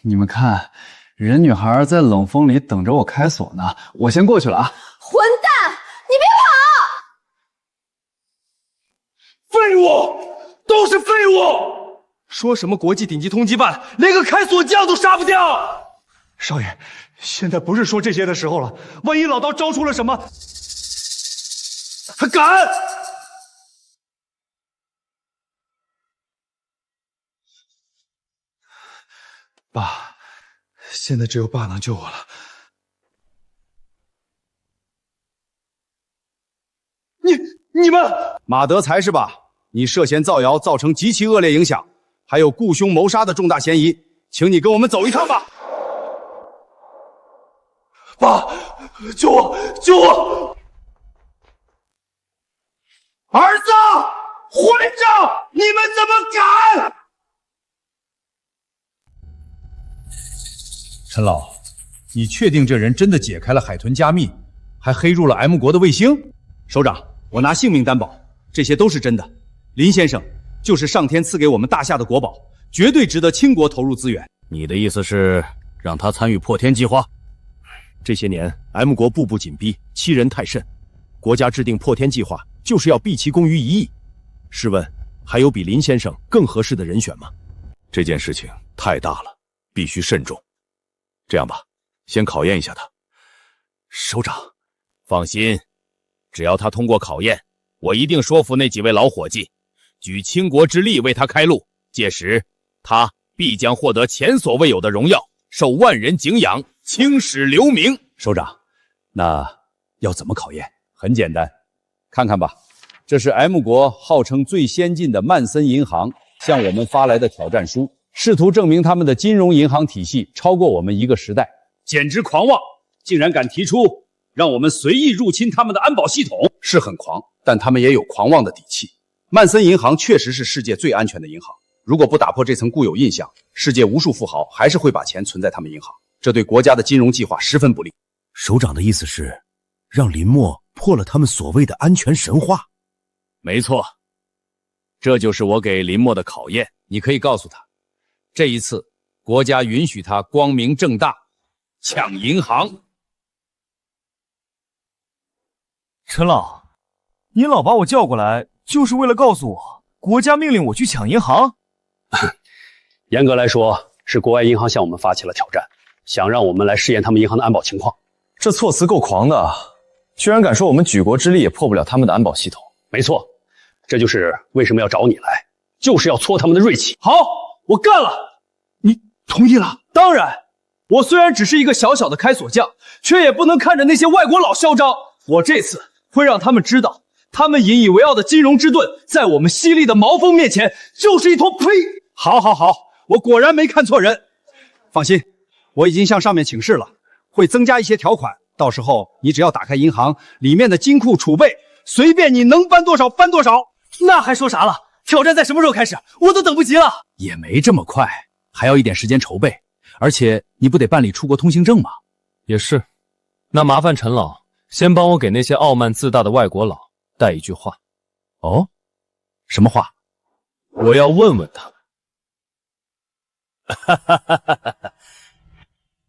你们看，人女孩在冷风里等着我开锁呢，我先过去了啊。混蛋，你别跑！废物，都是废物！说什么国际顶级通缉犯，连个开锁匠都杀不掉。少爷，现在不是说这些的时候了，万一老道招出了什么，还敢！爸，现在只有爸能救我了。你们，马德才是吧？你涉嫌造谣，造成极其恶劣影响，还有雇凶谋杀的重大嫌疑，请你跟我们走一趟吧。爸，救我！儿子，混账！你们怎么敢！陈老，你确定这人真的解开了海豚加密，还黑入了 M 国的卫星？首长，我拿性命担保，这些都是真的。林先生就是上天赐给我们大夏的国宝，绝对值得倾国投入资源。你的意思是让他参与破天计划？这些年 M 国步步紧逼，欺人太甚，国家制定破天计划就是要毕其功于一役。试问还有比林先生更合适的人选吗？这件事情太大了，必须慎重。这样吧，先考验一下他。首长，放心，只要他通过考验，我一定说服那几位老伙计，举倾国之力为他开路。届时，他必将获得前所未有的荣耀，受万人敬仰，青史留名。首长，那要怎么考验？很简单，看看吧，这是 M 国号称最先进的曼森银行向我们发来的挑战书，试图证明他们的金融银行体系超过我们一个时代，简直狂妄！竟然敢提出让我们随意入侵他们的安保系统，是很狂，但他们也有狂妄的底气。曼森银行确实是世界最安全的银行，如果不打破这层固有印象，世界无数富豪还是会把钱存在他们银行，这对国家的金融计划十分不利。首长的意思是，让林默破了他们所谓的安全神话？没错，这就是我给林默的考验。你可以告诉他，这一次国家允许他光明正大抢银行。陈老，您老把我叫过来，就是为了告诉我国家命令我去抢银行？严格来说，是国外银行向我们发起了挑战，想让我们来试验他们银行的安保情况。这措辞够狂的，居然敢说我们举国之力也破不了他们的安保系统。没错，这就是为什么要找你来，就是要挫他们的锐气。好，我干了。你同意了？当然，我虽然只是一个小小的开锁匠，却也不能看着那些外国佬嚣张。我这次会让他们知道，他们引以为傲的金融之盾，在我们犀利的毛锋面前就是一坨呸！好，我果然没看错人。放心，我已经向上面请示了，会增加一些条款，到时候你只要打开银行里面的金库储备，随便你能搬多少搬多少。那还说啥了？挑战在什么时候开始？我都等不及了。也没这么快，还要一点时间筹备，而且你不得办理出国通行证吗？也是，那麻烦陈老先帮我给那些傲慢自大的外国佬带一句话。哦，什么话？我要问问他们。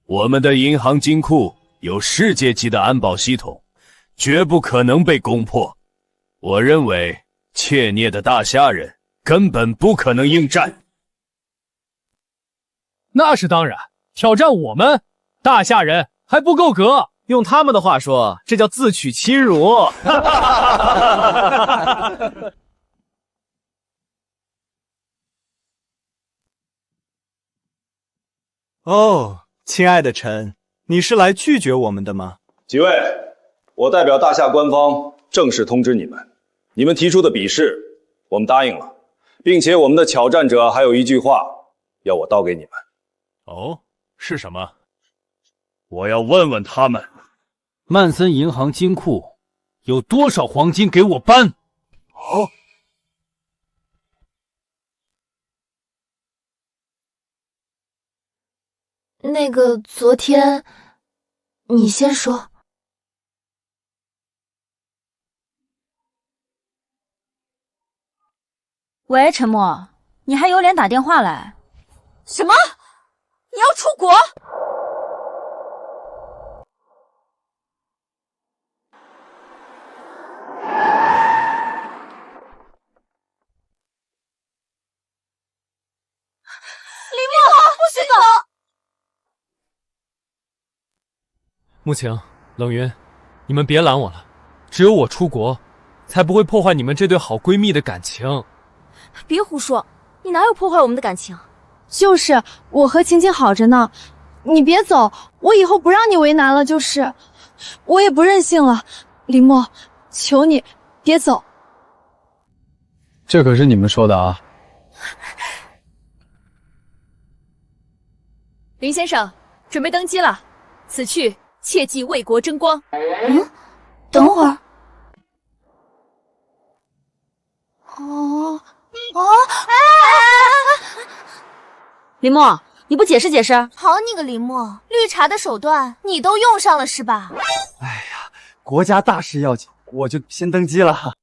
我们的银行金库有世界级的安保系统，绝不可能被攻破。我认为怯懦的大夏人根本不可能应战。那是当然，挑战我们大夏人还不够格。用他们的话说，这叫自取其辱。哦，亲爱的陈，你是来拒绝我们的吗？几位，我代表大夏官方正式通知你们，你们提出的比试我们答应了，并且我们的挑战者还有一句话要我叨给你们。哦，是什么？我要问问他们，曼森银行金库有多少黄金给我搬？哦，那个昨天，你先说。喂，陈默，你还有脸打电话来？什么？你要出国？林默，不许走！穆晴、冷云，你们别拦我了，只有我出国，才不会破坏你们这对好闺蜜的感情。别胡说，你哪有破坏我们的感情？就是我和晴晴好着呢，你别走，我以后不让你为难了。就是我也不任性了，林默，求你别走。这可是你们说的啊。林先生，准备登机了，此去切忌为国争光。等会儿。林默，你不解释解释？好你个林默，绿茶的手段你都用上了是吧？国家大事要紧，我就先登机了。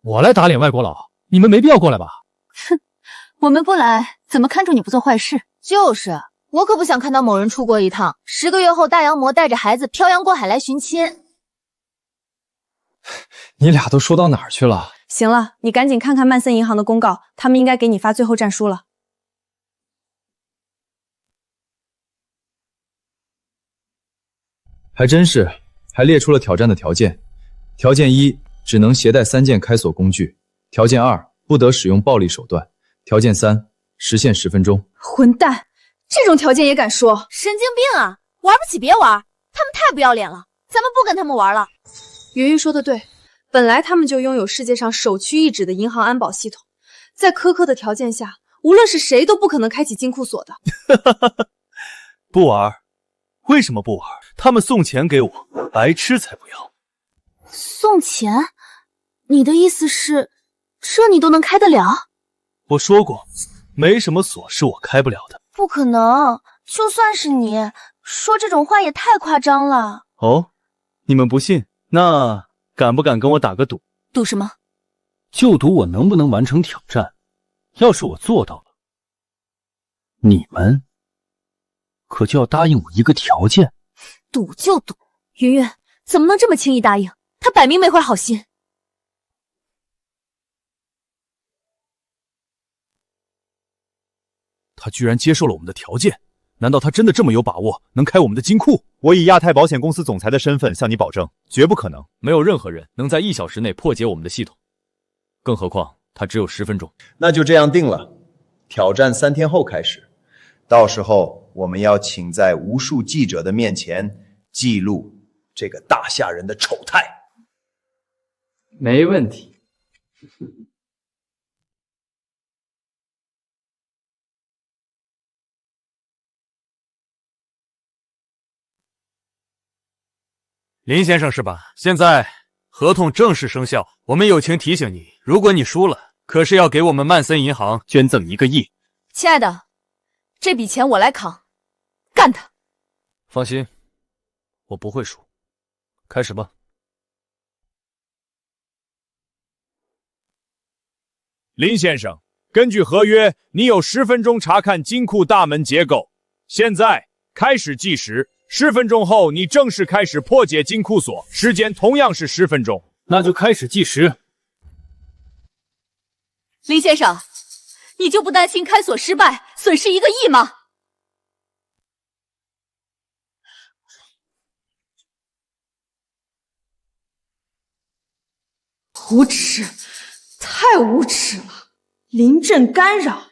我来打脸外国佬，你们没必要过来吧？哼，我们不来，怎么看住你不做坏事？就是，我可不想看到某人出国一趟，10个月后大洋魔带着孩子漂洋过海来寻亲。你俩都说到哪儿去了？行了，你赶紧看看曼森银行的公告，他们应该给你发最后战书了。还真是，还列出了挑战的条件。条件1，只能携带3件开锁工具；条件2，不得使用暴力手段；条件3，时限10分钟。混蛋，这种条件也敢说？神经病啊！玩不起别玩，他们太不要脸了，咱们不跟他们玩了。云云说的对，本来他们就拥有世界上首屈一指的银行安保系统，在苛刻的条件下，无论是谁都不可能开启金库锁的。不玩？为什么不玩？他们送钱给我，白痴才不要。送钱？你的意思是，这你都能开得了？我说过，没什么锁是我开不了的。不可能，就算是你说这种话也太夸张了。哦，你们不信？那敢不敢跟我打个赌？赌什么？就赌我能不能完成挑战。要是我做到了，你们可就要答应我一个条件。赌就赌，云云怎么能这么轻易答应？他摆明没怀好心。他居然接受了我们的条件，难道他真的这么有把握能开我们的金库？我以亚太保险公司总裁的身份向你保证，绝不可能。没有任何人能在1小时内破解我们的系统，更何况他只有10分钟。那就这样定了，挑战3天后开始，到时候我们要请在无数记者的面前记录这个大夏人的丑态。没问题。林先生是吧？现在合同正式生效，我们友情提醒你，如果你输了，可是要给我们曼森银行捐赠1个亿。亲爱的，这笔钱我来扛，干他！放心，我不会输。开始吧。林先生，根据合约，你有10分钟查看金库大门结构。现在开始计时，10分钟后你正式开始破解金库锁，时间同样是10分钟。那就开始计时。林先生，你就不担心开锁失败，损失1个亿吗？无耻，太无耻了！临阵干扰，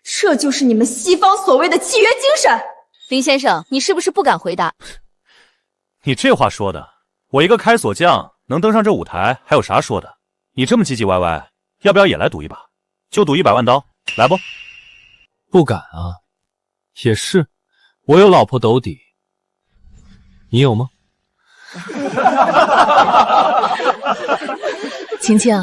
这就是你们西方所谓的契约精神。林先生，你是不是不敢回答？你这话说的，我一个开锁匠能登上这舞台，还有啥说的？你这么唧唧歪歪，要不要也来赌一把？就赌100万刀，来不？不敢啊。也是，我有老婆兜底，你有吗？晴晴，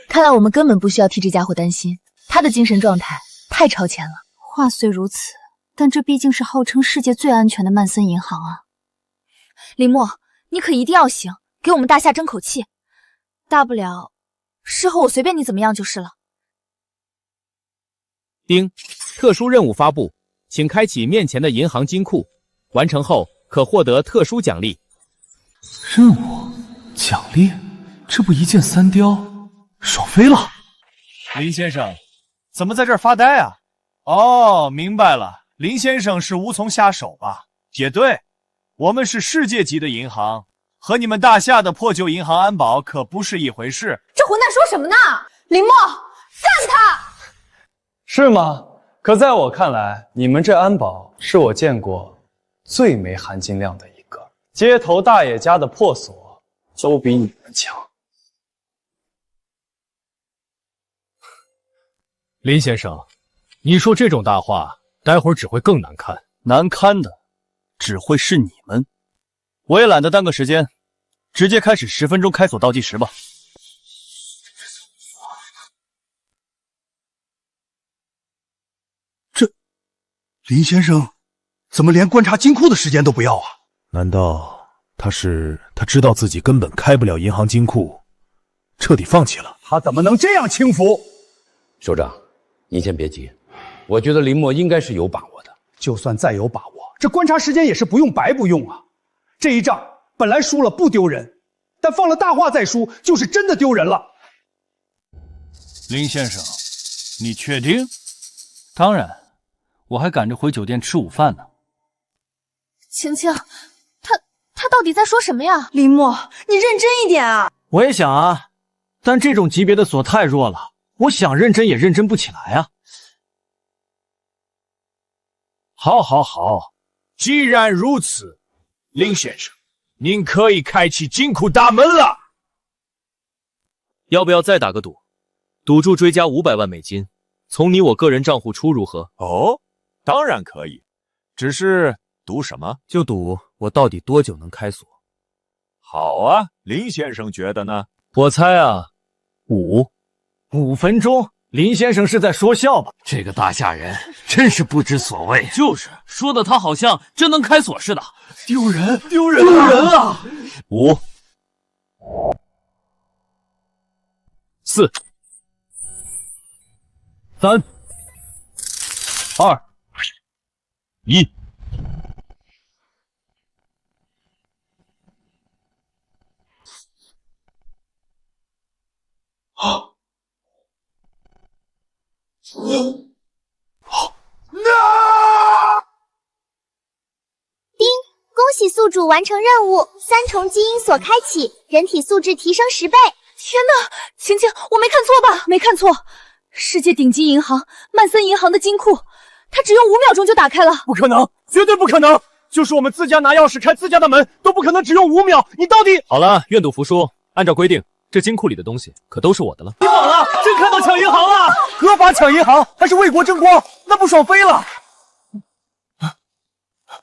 看来我们根本不需要替这家伙担心，他的精神状态太超前了。话虽如此，但这毕竟是号称世界最安全的曼森银行啊。林墨，你可一定要醒，给我们大夏争口气。大不了事后我随便你怎么样就是了。丁，特殊任务发布，请开启面前的银行金库，完成后可获得特殊奖励。任务奖励，这不一箭3雕，爽飞了！林先生，怎么在这儿发呆啊？哦，明白了，林先生是无从下手吧？也对，我们是世界级的银行，和你们大夏的破旧银行安保可不是一回事。这混蛋说什么呢？林墨，干他！是吗？可在我看来，你们这安保是我见过最没含金量的一个。街头大爷家的破锁都比你们强。林先生，你说这种大话，待会儿只会更难堪。难堪的只会是你们。我也懒得耽搁时间，直接开始10分钟开锁倒计时吧。林先生怎么连观察金库的时间都不要啊？难道他知道自己根本开不了银行金库，彻底放弃了？他怎么能这样轻浮？首长，您先别急，我觉得林默应该是有把握的。就算再有把握，这观察时间也是不用白不用啊。这一仗本来输了不丢人，但放了大话再输，就是真的丢人了。林先生，你确定？当然，我还赶着回酒店吃午饭呢。晴晴，他到底在说什么呀？林默，你认真一点啊！我也想啊，但这种级别的锁太弱了，我想认真也认真不起来啊。好，既然如此，林先生，您可以开启金库大门了。要不要再打个赌？赌注追加500万美金，从你我个人账户出，如何？哦，当然可以，只是赌什么？就赌我到底多久能开锁。好啊，林先生觉得呢？我猜啊，5分钟。林先生是在说笑吧？这个大夏人真是不知所谓。就是说的他好像真能开锁似的，丢人啊！5、4、3、2、1。叮！恭喜宿主完成任务，3重基因锁开启，人体素质提升10倍。天哪，晴晴，我没看错吧？没看错，世界顶级银行曼森银行的金库，它只用5秒钟就打开了。不可能，绝对不可能！就是我们自家拿钥匙开自家的门，都不可能只用5秒。你到底……好了，愿赌服输。按照规定，这金库里的东西可都是我的了。你猛了，真看到抢银行了！合法抢银行，还是为国争光，那不爽飞了！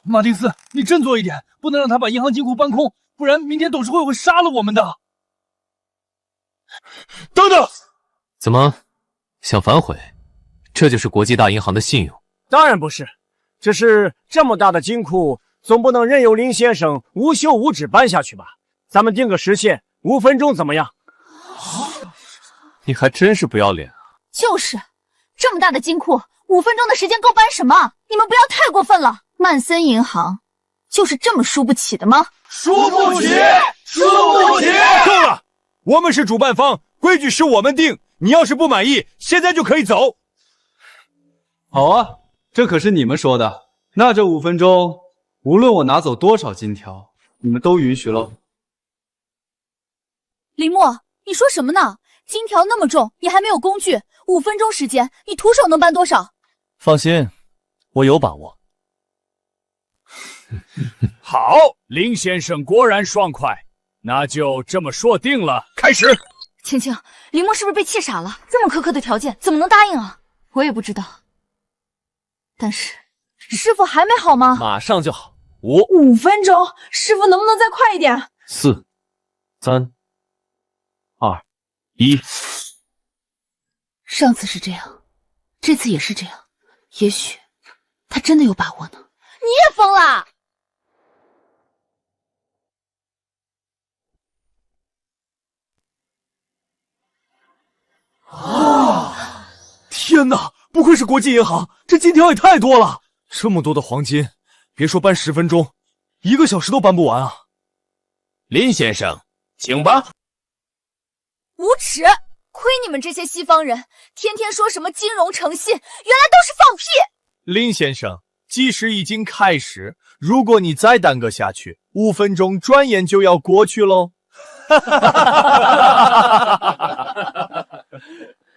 马丁斯，你振作一点，不能让他把银行金库搬空，不然明天董事会会杀了我们的。等等，怎么想反悔？这就是国际大银行的信用？当然不是，只是这么大的金库，总不能任由林先生无休无止搬下去吧？咱们定个时限，5分钟怎么样？你还真是不要脸啊！就是这么大的金库，5分钟的时间够搬什么？你们不要太过分了！曼森银行就是这么输不起的吗？输不起！够了！我们是主办方，规矩是我们定。你要是不满意，现在就可以走。好啊，这可是你们说的。那这5分钟，无论我拿走多少金条，你们都允许喽。林默，你说什么呢？金条那么重，你还没有工具，5分钟时间，你徒手能搬多少？放心，我有把握。好，林先生果然爽快，那就这么说定了。开始。晴晴，林默是不是被气傻了？这么苛刻的条件，怎么能答应啊？我也不知道。但是，师傅还没好吗？马上就好。5分钟，师傅能不能再快一点？4、3、2、1。上次是这样，这次也是这样，也许他真的有把握呢。你也疯了！天哪，不愧是国际银行，这金条也太多了！这么多的黄金，别说搬10分钟，1个小时都搬不完啊！林先生，请吧。无耻！亏你们这些西方人，天天说什么金融诚信，原来都是放屁！林先生，计时已经开始，如果你再耽搁下去，5分钟转眼就要过去喽。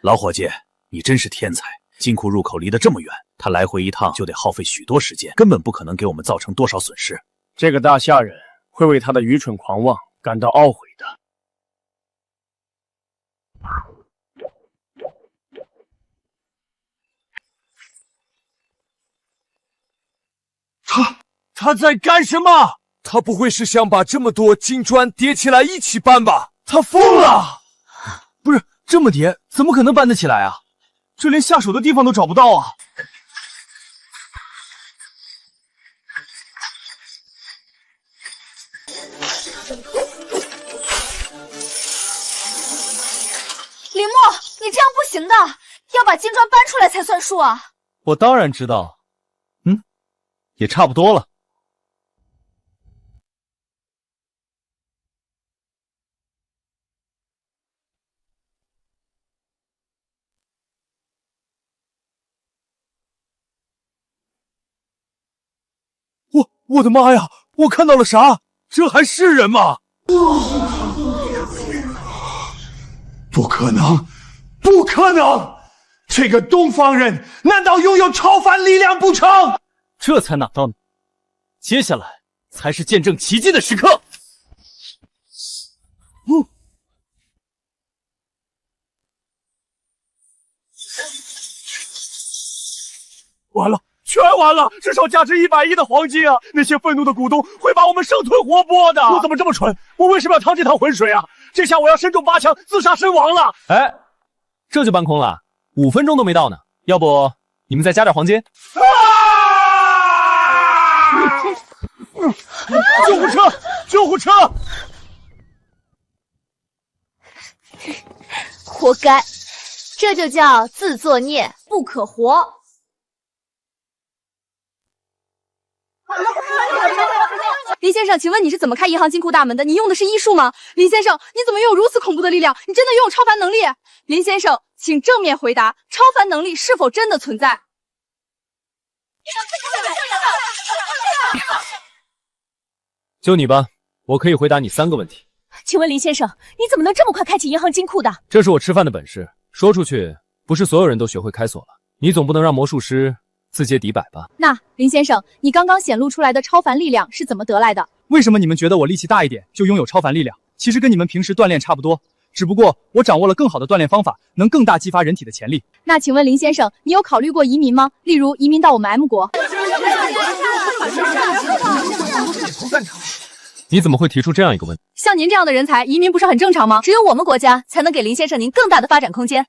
老伙计，你真是天才！金库入口离得这么远，他来回一趟就得耗费许多时间，根本不可能给我们造成多少损失。这个大夏人会为他的愚蠢狂妄感到懊悔的。他在干什么？他不会是想把这么多金砖叠起来一起搬吧？他疯了！不是，这么叠怎么可能搬得起来啊？这连下手的地方都找不到啊！林墨，你这样不行的，要把金砖搬出来才算数啊！我当然知道，也差不多了。我的妈呀！我看到了啥？这还是人吗？不可能，不可能！这个东方人难道拥有超凡力量不成？这才哪到呢？接下来才是见证奇迹的时刻。完了，全完了！至少价值100亿的黄金啊！那些愤怒的股东会把我们生吞活剥的！我怎么这么蠢？我为什么要趟这趟浑水啊？这下我要身中8枪，自杀身亡了！哎，这就搬空了，5分钟都没到呢。要不你们再加点黄金？救护车！救护车！活该，这就叫自作孽不可活。林先生，请问你是怎么开银行金库大门的？你用的是医术吗？林先生，你怎么拥有如此恐怖的力量？你真的拥有超凡能力？林先生，请正面回答，超凡能力是否真的存在？就你吧，我可以回答你3个问题。请问林先生，你怎么能这么快开启银行金库的？这是我吃饭的本事，说出去不是所有人都学会开锁了。你总不能让魔术师自揭底摆吧？那林先生，你刚刚显露出来的超凡力量是怎么得来的？为什么你们觉得我力气大一点就拥有超凡力量？其实跟你们平时锻炼差不多，只不过我掌握了更好的锻炼方法，能更大激发人体的潜力。那请问林先生，你有考虑过移民吗？例如移民到我们 M 国？你怎么会提出这样一个问题？像您这样的人才，移民不是很正常吗？只有我们国家才能给林先生您更大的发展空间。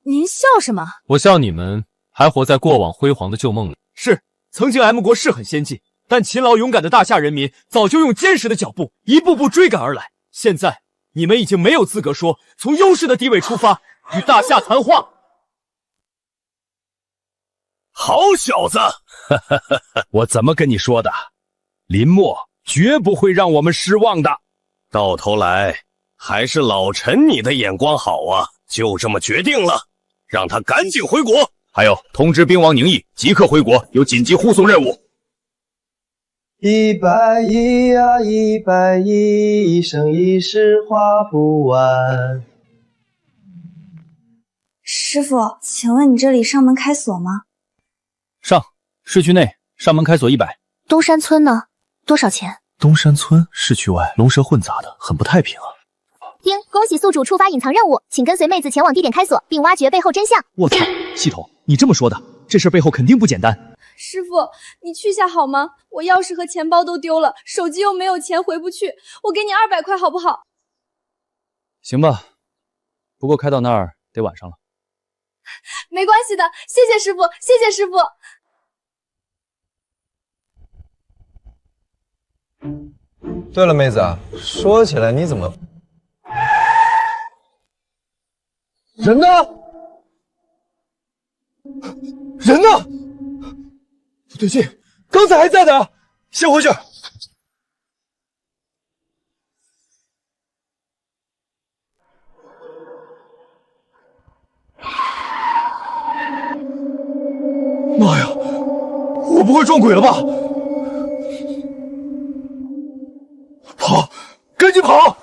您笑什么？我笑你们还活在过往辉煌的旧梦里。是，曾经 M 国是很先进，但勤劳勇敢的大夏人民早就用坚实的脚步一步步追赶而来。现在你们已经没有资格说从优势的地位出发与大夏谈话。好小子，我怎么跟你说的？林墨绝不会让我们失望的。到头来还是老陈你的眼光好啊，就这么决定了，让他赶紧回国。还有，通知兵王宁毅即刻回国，有紧急护送任务。100亿呀100亿，一生一世花不完。师傅，请问你这里上门开锁吗？上，市区内上门开锁100。东山村呢？多少钱？东山村市区外龙蛇混杂的，很不太平啊。丁，恭喜宿主触发隐藏任务，请跟随妹子前往地点开锁，并挖掘背后真相。我操，系统，你这么说的，这事背后肯定不简单。师傅，你去下好吗？我钥匙和钱包都丢了，手机又没有钱回不去，我给你200块好不好？行吧，不过开到那儿得晚上了。没关系的，谢谢师傅，谢谢师傅。对了，妹子啊，说起来你怎么……人呢？人呢？不对劲，刚才还在的，先回去。妈呀，我不会撞鬼了吧？跑，赶紧跑！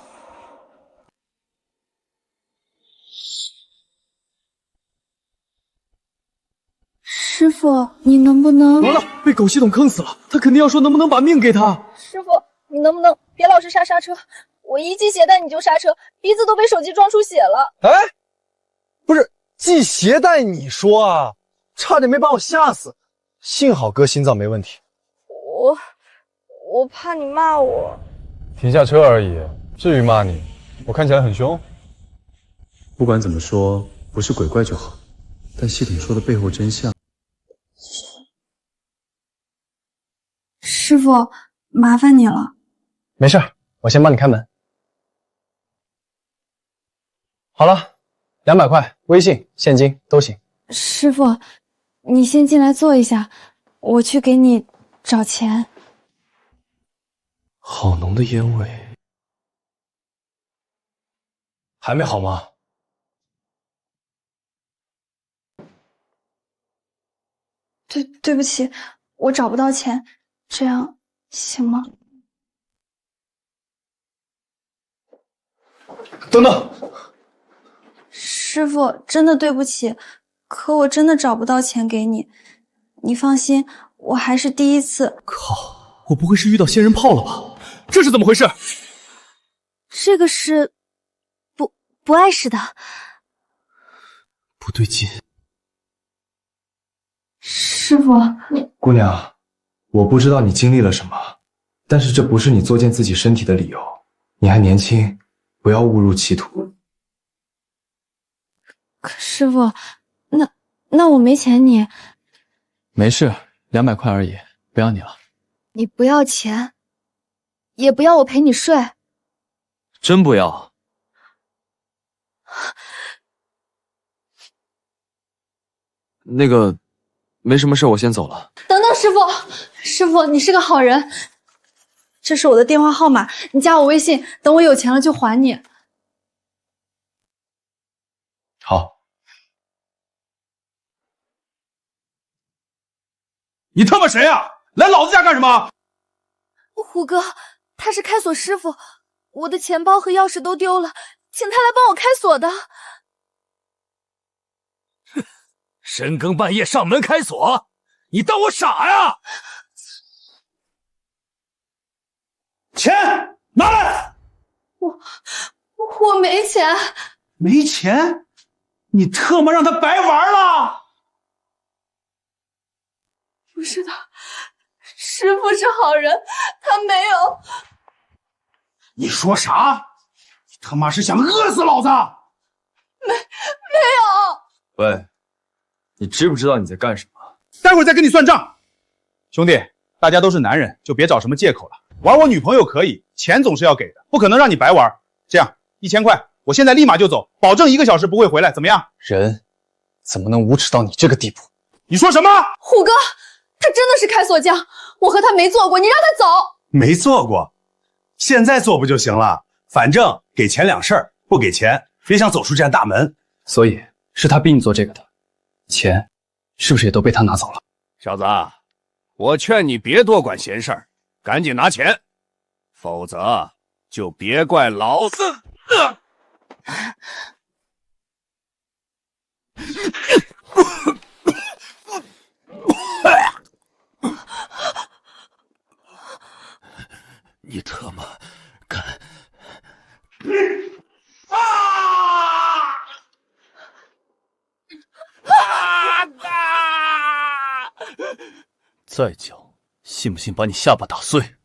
师傅，你能不能……完了，被狗系统坑死了，他肯定要说能不能把命给他。师傅，你能不能别老是刹车？我一系鞋带你就刹车，鼻子都被手机撞出血了。哎，不是系鞋带，你说啊，差点没把我吓死，幸好哥心脏没问题。我怕你骂我。停下车而已，至于骂你？我看起来很凶。不管怎么说，不是鬼怪就好。但系统说的背后真相，师傅，麻烦你了。没事，我先帮你开门。好了， 200块，微信、现金都行。师傅，你先进来坐一下，我去给你找钱。好浓的烟味，还没好吗？对不起，我找不到钱，这样行吗？等等，师傅，真的对不起，可我真的找不到钱给你。你放心，我还是第一次。靠，我不会是遇到仙人炮了吧？这是怎么回事？这个是不碍事的。不对劲。师傅，姑娘，我不知道你经历了什么，但是这不是你作践自己身体的理由。你还年轻，不要误入歧途。可师傅，那我没钱你。没事，200块而已，不要你了。你不要钱，也不要我陪你睡。真不要？那个，没什么事，我先走了。等等，师傅，你是个好人。这是我的电话号码，你加我微信，等我有钱了就还你。好。你他妈谁啊？来老子家干什么？虎哥，他是开锁师傅，我的钱包和钥匙都丢了，请他来帮我开锁的。深更半夜上门开锁，你当我傻呀？钱拿来！我没钱。没钱？你特么让他白玩了！不是的，师傅是好人，他没有。你说啥？你他妈是想饿死老子？没有。喂，你知不知道你在干什么？待会儿再跟你算账。兄弟，大家都是男人，就别找什么借口了。玩我女朋友可以，钱总是要给的，不可能让你白玩。这样，1000块，我现在立马就走，保证1个小时不会回来，怎么样？人怎么能无耻到你这个地步？你说什么？虎哥，他真的是开锁匠，我和他没做过，你让他走。没做过，现在做不就行了？反正给钱两事儿，不给钱别想走出这扇大门。所以是他逼你做这个的，钱是不是也都被他拿走了？小子，我劝你别多管闲事儿，赶紧拿钱，否则就别怪老子。你特么敢！再叫，信不信把你下巴打碎？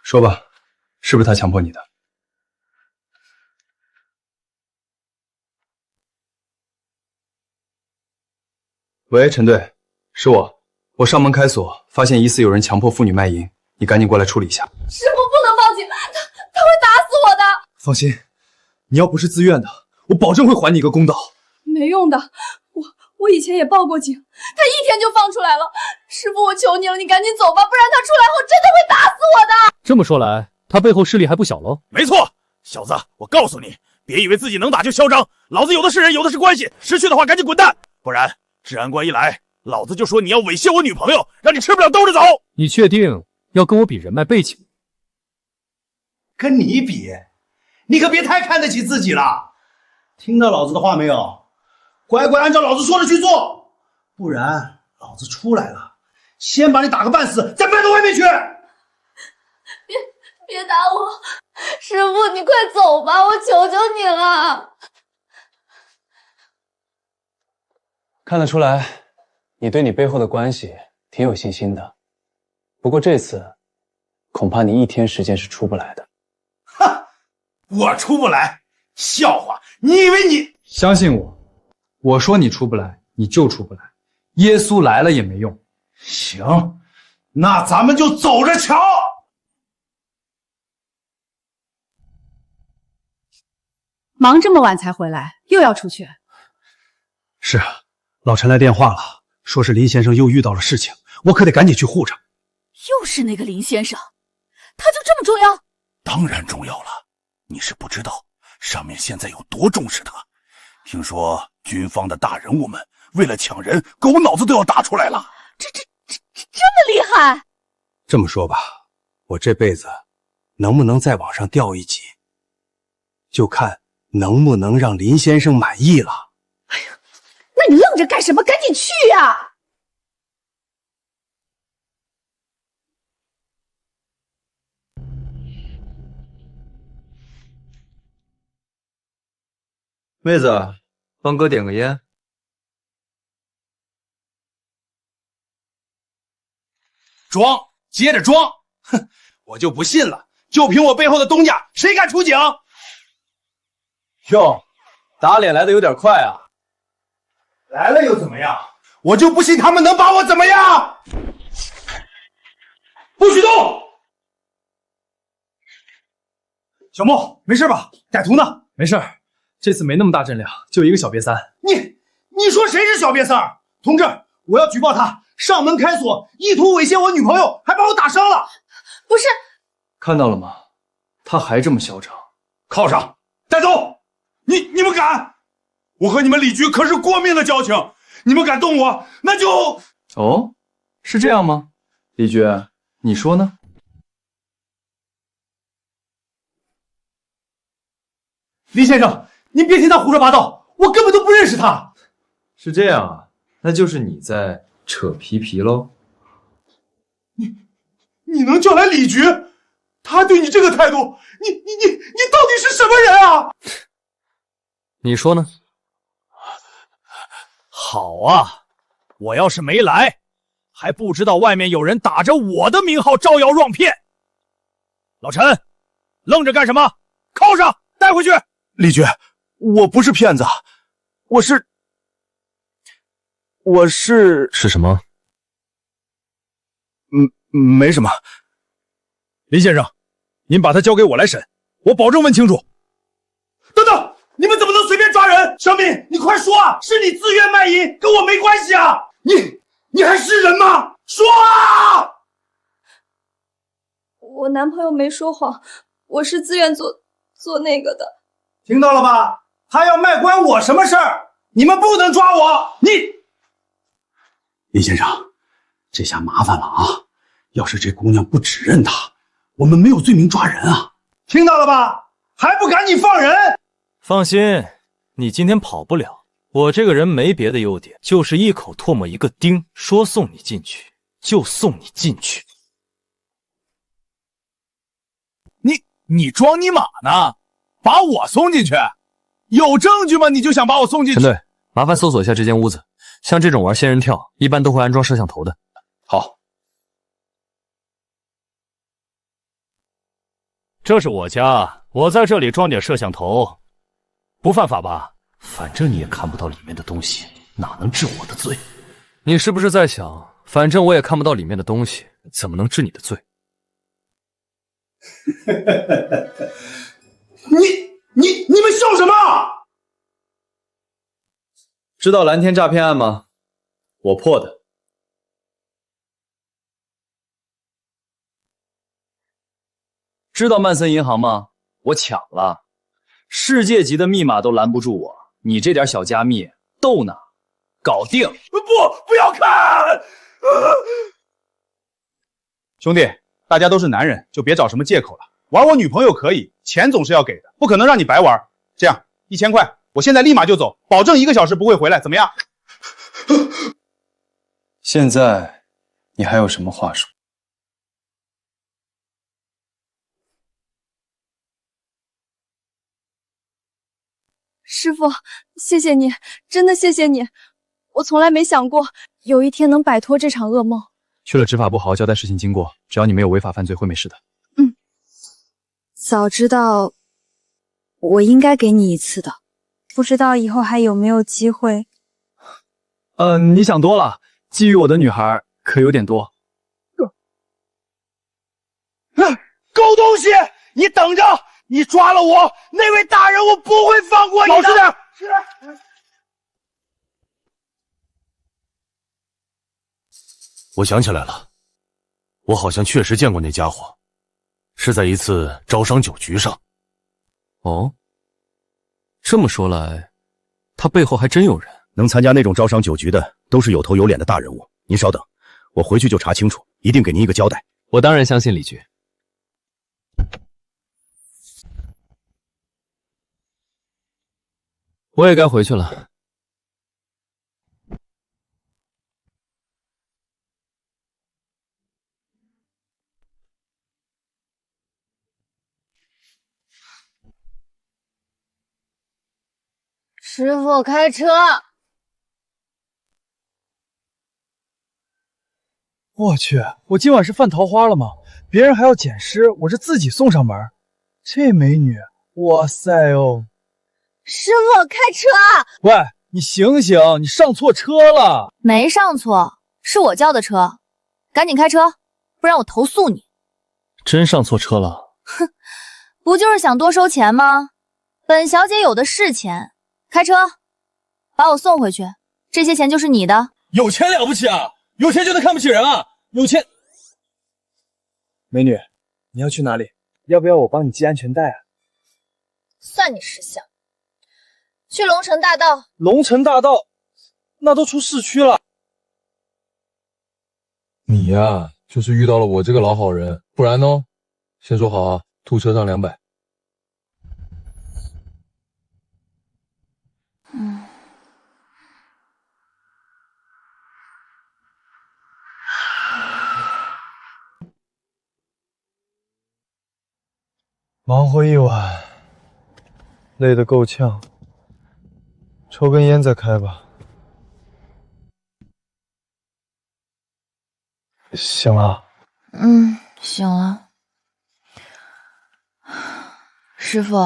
说吧，是不是他强迫你的？喂，陈队，是我。我上门开锁，发现疑似有人强迫妇女卖淫，你赶紧过来处理一下。师傅不能报警，他会打死我的。放心，你要不是自愿的，我保证会还你一个公道。没用的，我以前也报过警，他1天就放出来了。师傅，我求你了，你赶紧走吧，不然他出来后真的会打死我的。这么说来，他背后势力还不小喽？没错，小子，我告诉你，别以为自己能打就嚣张，老子有的是人，有的是关系，识趣的话赶紧滚蛋，不然治安官一来，老子就说你要猥亵我女朋友，让你吃不了兜着走。你确定要跟我比人脉背景？跟你比，你可别太看得起自己了。听到老子的话没有？乖乖按照老子说的去做，不然老子出来了，先把你打个半死，再卖到外面去。别打我，师傅，你快走吧，我求求你了。看得出来，你对你背后的关系挺有信心的。不过这次，恐怕你1天时间是出不来的。我出不来？笑话！你以为你……相信我，我说你出不来，你就出不来。耶稣来了也没用。行，那咱们就走着瞧。忙这么晚才回来，又要出去？是啊，老陈来电话了，说是林先生又遇到了事情，我可得赶紧去护着。又是那个林先生，他就这么重要？当然重要了，你是不知道上面现在有多重视他。听说军方的大人物们为了抢人，狗脑子都要打出来了。这么厉害？这么说吧，我这辈子能不能再往上调一级，就看能不能让林先生满意了。那你愣着干什么？赶紧去呀！妹子，帮哥点个烟。装，接着装，哼，我就不信了，就凭我背后的东家，谁敢出警？哟，打脸来的有点快啊！来了又怎么样？我就不信他们能把我怎么样！不许动！小莫，没事吧？歹徒呢？没事，这次没那么大阵量，就一个小瘪三。你说谁是小瘪三儿？同志，我要举报他上门开锁，意图猥亵我女朋友，还把我打伤了。不是，看到了吗？他还这么嚣张。铐上，带走！你们敢？我和你们李局可是过命的交情，你们敢动我，那就……哦，是这样吗？李局，你说呢？李先生，您别听他胡说八道，我根本都不认识他。是这样啊，那就是你在扯皮皮喽。你能叫来李局？他对你这个态度，你到底是什么人啊？你说呢？好啊，我要是没来，还不知道外面有人打着我的名号招摇撞骗。老陈，愣着干什么？铐上，带回去。李局，我不是骗子，我是什么？没什么。林先生，您把他交给我来审，我保证问清楚。等等，你们怎么能随便抓人？小敏，你快说啊！是你自愿卖淫，跟我没关系啊！你还是人吗？说啊！我男朋友没说谎，我是自愿做那个的。听到了吧？他要卖关我什么事儿？你们不能抓我！林先生，这下麻烦了啊！要是这姑娘不指认他，我们没有罪名抓人啊！听到了吧？还不赶紧放人！放心，你今天跑不了。我这个人没别的优点，就是一口唾沫一个钉，说送你进去就送你进去。你装你马呢？把我送进去？有证据吗？你就想把我送进去？陈队，麻烦搜索一下这间屋子。像这种玩仙人跳，一般都会安装摄像头的。好。这是我家，我在这里装点摄像头，不犯法吧？反正你也看不到里面的东西，哪能治我的罪？你是不是在想，反正我也看不到里面的东西，怎么能治你的罪？你们笑什么？知道蓝天诈骗案吗？我破的。知道曼森银行吗？我抢了，世界级的密码都拦不住我，你这点小加密逗呢？搞定！不要看！兄弟，大家都是男人，就别找什么借口了。玩我女朋友可以，钱总是要给的，不可能让你白玩。这样，1000块，我现在立马就走，保证1个小时不会回来，怎么样？现在你还有什么话说？师傅，谢谢你，真的谢谢你。我从来没想过有一天能摆脱这场噩梦。去了执法部好好交代事情经过，只要你没有违法犯罪，会没事的。早知道我应该给你一次的，不知道以后还有没有机会。你想多了，觊觎我的女孩可有点多。狗东西，你等着！你抓了我，那位大人，我不会放过你的。老实点。是。我想起来了，我好像确实见过那家伙，是在一次招商酒局上。哦，这么说来，他背后还真有人。能参加那种招商酒局的，都是有头有脸的大人物。您稍等，我回去就查清楚，一定给您一个交代。我当然相信李局。我也该回去了。师傅，开车！我去，我今晚是犯桃花了吗？别人还要捡尸，我是自己送上门。这美女，哇塞哦！师傅，开车！喂，你醒醒，你上错车了。没上错，是我叫的车，赶紧开车，不然我投诉你。真上错车了？哼，不就是想多收钱吗？本小姐有的是钱，开车，把我送回去，这些钱就是你的。有钱了不起啊？有钱就能看不起人啊？有钱。美女，你要去哪里？要不要我帮你系安全带啊？算你识相。去龙城大道。龙城大道，那都出市区了。你呀，就是遇到了我这个老好人，不然呢？先说好啊，吐车上200。忙活一晚，累得够呛，抽根烟再开吧。醒了？醒了。师傅，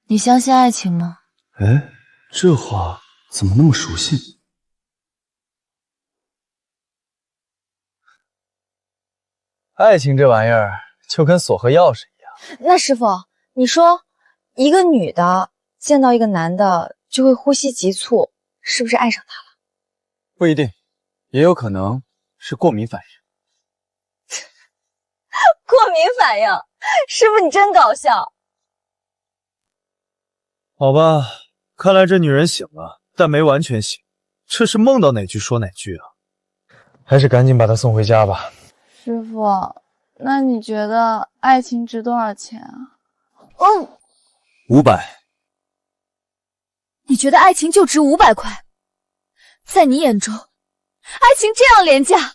你相信爱情吗？哎，这话怎么那么熟悉？爱情这玩意儿就跟锁和钥匙一样。那师傅，你说一个女的见到一个男的就会呼吸急促，是不是爱上他了？不一定，也有可能是过敏反应。过敏反应，师傅你真搞笑。好吧，看来这女人醒了，但没完全醒，这是梦到哪句说哪句啊。还是赶紧把她送回家吧。师傅，那你觉得爱情值多少钱啊？500。你觉得爱情就值500块？在你眼中，爱情这样廉价？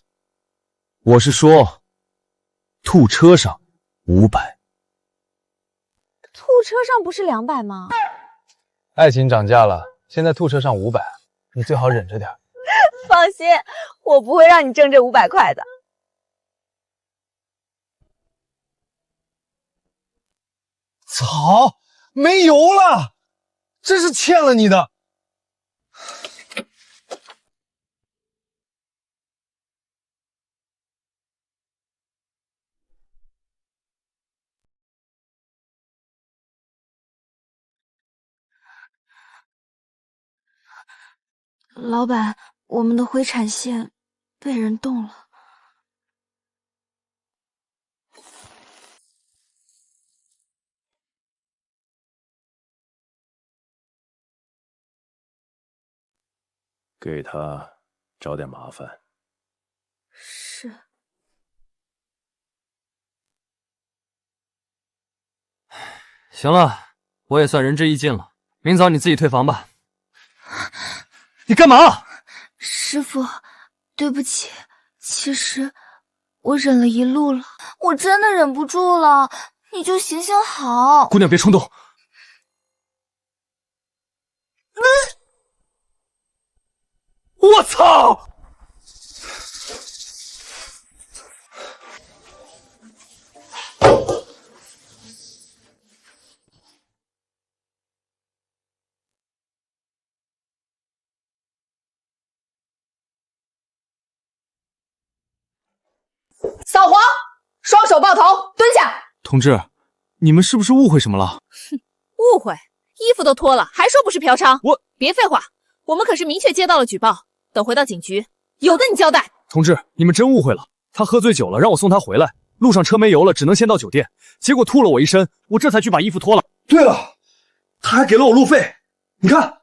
我是说，吐车上500。吐车上不是200吗？爱情涨价了，现在吐车上500，你最好忍着点。放心，我不会让你挣这500块的。操，没油了，真是欠了你的。老板，我们的回产线被人动了。给他找点麻烦。是。行了，我也算仁至义尽了。明早你自己退房吧。你干嘛？师傅，对不起，其实我忍了一路了，我真的忍不住了，你就行行好。姑娘别冲动。我操！扫黄，双手抱头，蹲下。同志，你们是不是误会什么了？误会？衣服都脱了，还说不是嫖娼？别废话，我们可是明确接到了举报，等回到警局，有的你交代。同志，你们真误会了，他喝醉酒了，让我送他回来，路上车没油了，只能先到酒店，结果吐了我一身，我这才去把衣服脱了。对了，他还给了我路费，你看。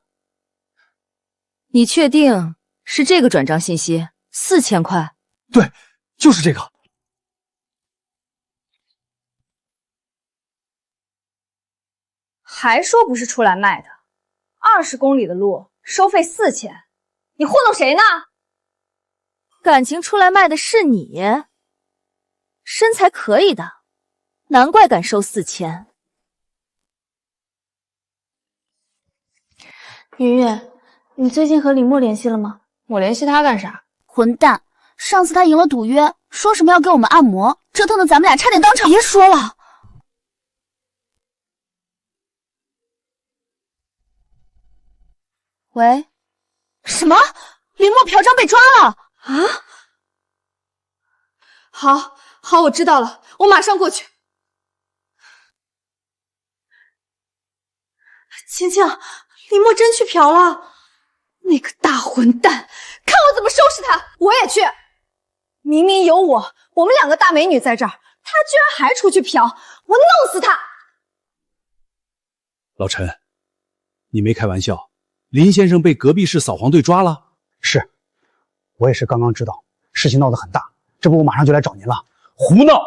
你确定是这个转账信息？4000块？对，就是这个。还说不是出来卖的，20公里的路收费4000，你糊弄谁呢？感情出来卖的是你，身材可以的，难怪敢收4000。云云，你最近和李默联系了吗？我联系他干啥？混蛋！上次他赢了赌约，说什么要给我们按摩，折腾的咱们俩差点当场……别说了。喂，什么？林默嫖娼被抓了啊！好，我知道了，我马上过去。晴晴，林默真去嫖了，那个大混蛋，看我怎么收拾他！我也去。明明有我们2个大美女在这儿，他居然还出去嫖，我弄死他！老陈，你没开玩笑。林先生被隔壁市扫黄队抓了？是，我也是刚刚知道，事情闹得很大，这不我马上就来找您了。胡闹！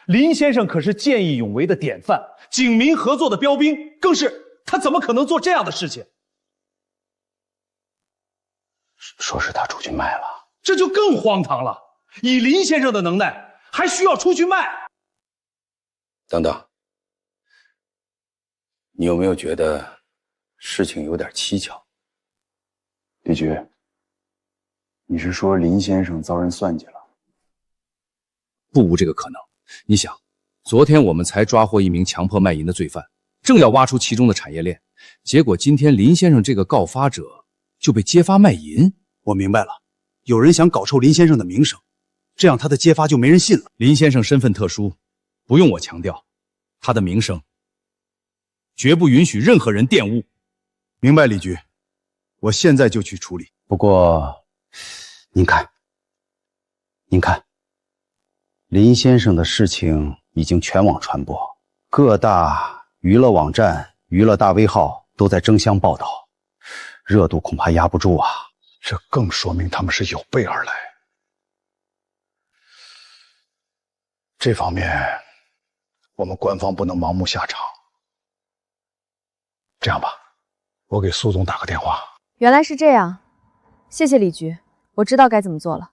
林先生可是见义勇为的典范，警民合作的标兵，更是他怎么可能做这样的事情？说是他出去卖了，这就更荒唐了。以林先生的能耐，还需要出去卖？等等，你有没有觉得事情有点蹊跷？李局，你是说林先生遭人算计了？不无这个可能。你想，昨天我们才抓获一名强迫卖淫的罪犯，正要挖出其中的产业链，结果今天林先生这个告发者就被揭发卖淫。我明白了，有人想搞臭林先生的名声，这样他的揭发就没人信了。林先生身份特殊，不用我强调，他的名声绝不允许任何人玷污。明白，李局，我现在就去处理。不过，您看，林先生的事情已经全网传播，各大娱乐网站、娱乐大 V 号都在争相报道，热度恐怕压不住啊。这更说明他们是有备而来。这方面，我们官方不能盲目下场。这样吧，我给苏总打个电话。原来是这样，谢谢李局，我知道该怎么做了。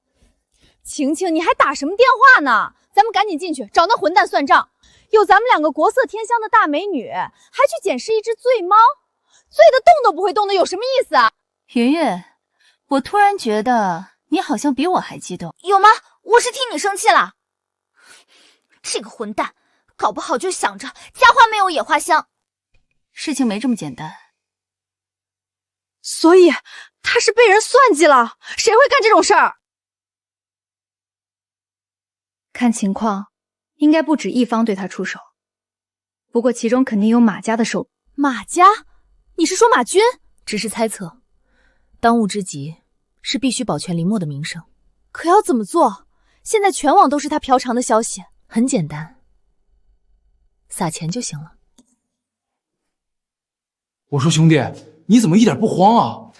晴晴，你还打什么电话呢？咱们赶紧进去找那混蛋算账。有咱们2个国色天香的大美女，还去捡拾一只醉猫，醉得动都不会动的，有什么意思啊？云云，我突然觉得你好像比我还激动。有吗？我是替你生气了。这个混蛋，搞不好就想着家花没有野花香。事情没这么简单。所以他是被人算计了，谁会干这种事儿？看情况，应该不止一方对他出手，不过其中肯定有马家的手。马家？你是说马军？只是猜测，当务之急是必须保全林默的名声。可要怎么做？现在全网都是他嫖娼的消息。很简单，撒钱就行了。我说兄弟，你怎么一点不慌啊？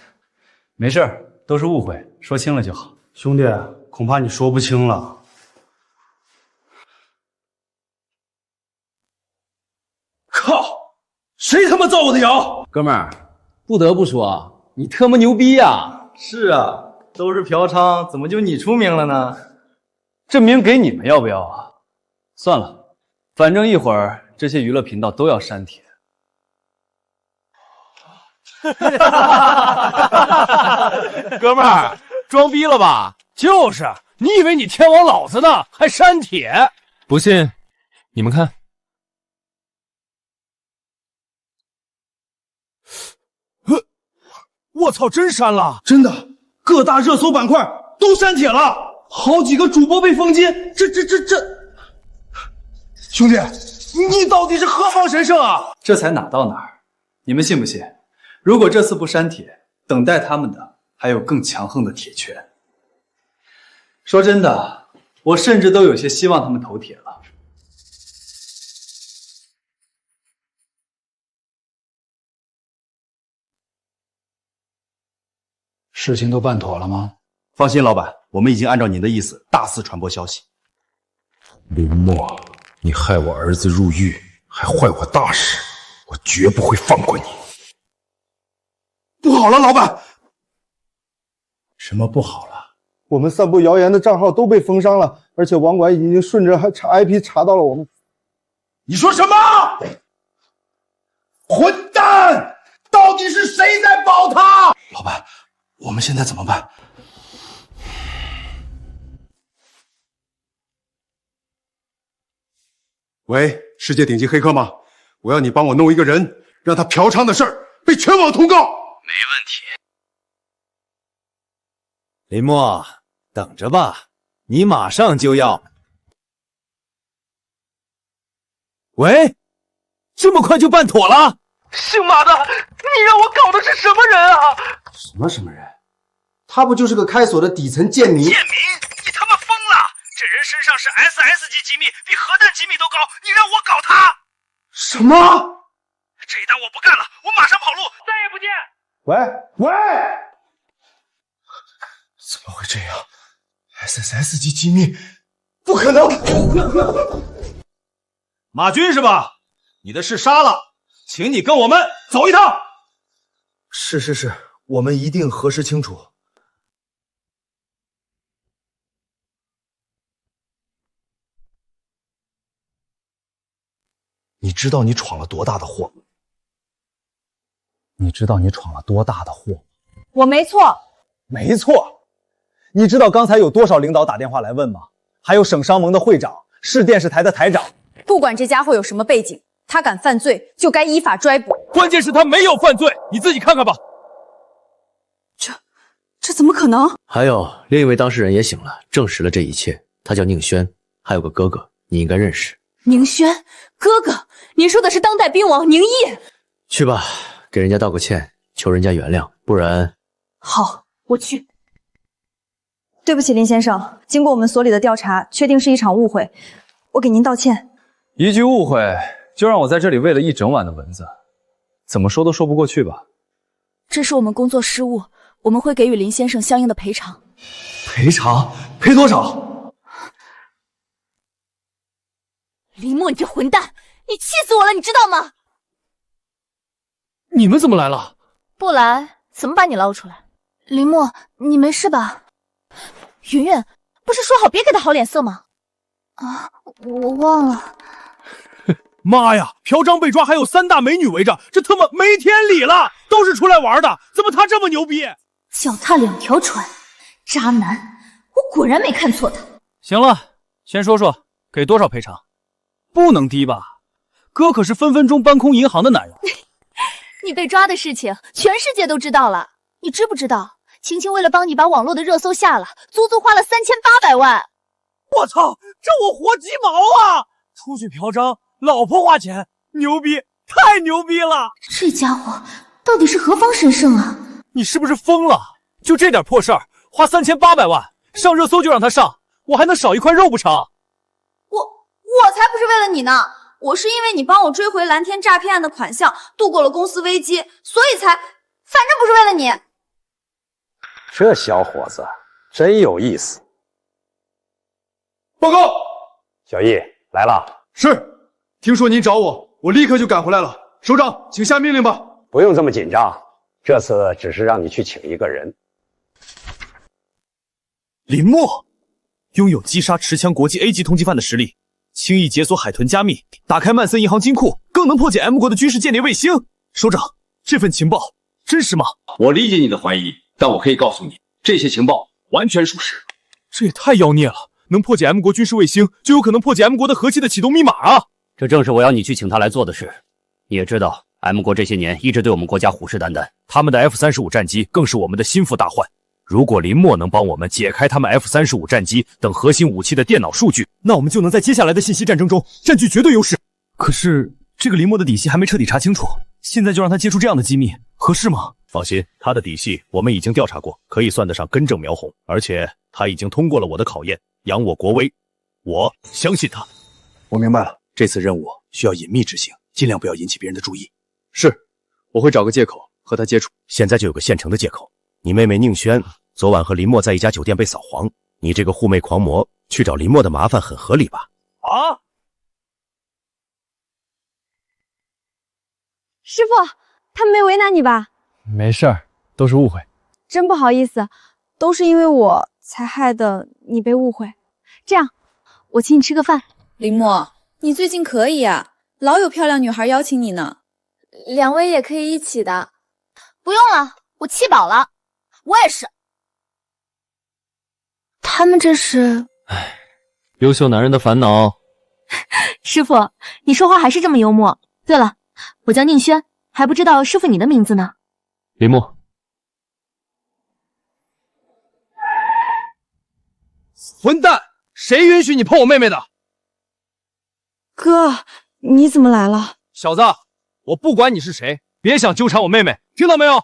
没事，都是误会，说清了就好。兄弟，恐怕你说不清了。靠！谁他妈造我的谣？哥们儿，不得不说，你特么牛逼呀！是啊，都是嫖娼，怎么就你出名了呢？这名给你们要不要啊？算了，反正一会儿这些娱乐频道都要删帖。哥们儿，装逼了吧？就是，你以为你天王老子呢？还删帖？不信，你们看。我操，真删了！真的，各大热搜板块都删帖了，好几个主播被封禁。这，兄弟，你到底是何方神圣啊？这才哪到哪儿？你们信不信？如果这次不删帖，等待他们的还有更强横的铁拳。说真的，我甚至都有些希望他们头铁了。事情都办妥了吗？放心，老板，我们已经按照您的意思大肆传播消息。林墨，你害我儿子入狱，还坏我大事，我绝不会放过你。不好了，老板！什么不好了？我们散布谣言的账号都被封杀了，而且网管已经顺着IP 查到了我们。你说什么？混蛋！到底是谁在保他？老板，我们现在怎么办？喂，世界顶级黑客吗？我要你帮我弄一个人，让他嫖娼的事儿被全网通告。没问题。林墨，等着吧，你马上就要。喂，这么快就办妥了？姓马的，你让我搞的是什么人啊？什么人？他不就是个开锁的底层贱民？贱民？你他妈疯了！这人身上是 SS 级机密，比核弹机密都高，你让我搞他？什么？这一单我不干了，我马上跑路，再也不见。喂，怎么会这样 ？SSS 级机密，不可能！马军是吧？你的事杀了，请你跟我们走一趟。是，我们一定核实清楚。你知道你闯了多大的祸？我没错。没错。你知道刚才有多少领导打电话来问吗？还有省商盟的会长，市电视台的台长。不管这家伙有什么背景，他敢犯罪就该依法追捕。关键是他没有犯罪，你自己看看吧。这怎么可能？还有另一位当事人也醒了，证实了这一切。他叫宁轩，还有个哥哥，你应该认识。宁轩，哥哥，您说的是当代兵王宁毅？去吧，给人家道个歉，求人家原谅，不然……好，我去。对不起，林先生，经过我们所里的调查，确定是一场误会，我给您道歉。一句误会就让我在这里喂了一整晚的蚊子，怎么说都说不过去吧？这是我们工作失误，我们会给予林先生相应的赔偿。赔偿？赔多少？林墨，你这混蛋，你气死我了，你知道吗？你们怎么来了？不来，怎么把你捞出来？林墨，你没事吧？云云，不是说好别给他好脸色吗？啊，我忘了。妈呀，嫖娼被抓，还有3大美女围着，这他妈没天理了！都是出来玩的，怎么他这么牛逼？脚踏2条船，渣男！我果然没看错他。行了，先说说给多少赔偿？不能低吧？哥可是分分钟搬空银行的男人。你被抓的事情，全世界都知道了。你知不知道，晴晴为了帮你把网络的热搜下了，足足花了3800万。我操，这我活鸡毛啊！出去嫖娼，老婆花钱，牛逼，太牛逼了！这家伙到底是何方神圣啊？你是不是疯了？就这点破事儿，花3800万上热搜就让他上，我还能少一块肉不成？我才不是为了你呢，我是因为你帮我追回蓝天诈骗案的款项，度过了公司危机，所以才，反正不是为了你。这小伙子真有意思。报告，小易来了。是，听说您找我，我立刻就赶回来了。首长，请下命令吧。不用这么紧张，这次只是让你去请一个人。林墨拥有击杀持枪国际 A 级通缉犯的实力，轻易解锁海豚加密，打开曼森银行金库，更能破解 M 国的军事间谍卫星。首长，这份情报真实吗？我理解你的怀疑，但我可以告诉你，这些情报完全属实。这也太妖孽了！能破解 M 国军事卫星，就有可能破解 M 国的核心的启动密码啊！这正是我要你去请他来做的事。你也知道 ，M 国这些年一直对我们国家虎视眈眈，他们的 F-35战机更是我们的心腹大患。如果林墨能帮我们解开他们 F-35战机等核心武器的电脑数据，那我们就能在接下来的信息战争中占据绝对优势。可是这个林墨的底细还没彻底查清楚，现在就让他接触这样的机密，合适吗？放心，他的底细我们已经调查过，可以算得上根正苗红，而且他已经通过了我的考验，扬我国威，我相信他。我明白了，这次任务需要隐秘执行，尽量不要引起别人的注意。是，我会找个借口和他接触。现在就有个现成的借口，你妹妹宁轩昨晚和林墨在一家酒店被扫黄，你这个护妹狂魔去找林墨的麻烦很合理吧？啊！师傅，他们没为难你吧？没事儿，都是误会。真不好意思，都是因为我才害得你被误会。这样，我请你吃个饭。林墨，你最近可以啊，老有漂亮女孩邀请你呢。两位也可以一起的。不用了，我气饱了。我也是。他们这是……优秀男人的烦恼。师傅，你说话还是这么幽默。对了，我叫宁轩，还不知道师傅你的名字呢。林墨。混蛋！谁允许你碰我妹妹的？哥，你怎么来了？小子，我不管你是谁，别想纠缠我妹妹，听到没有？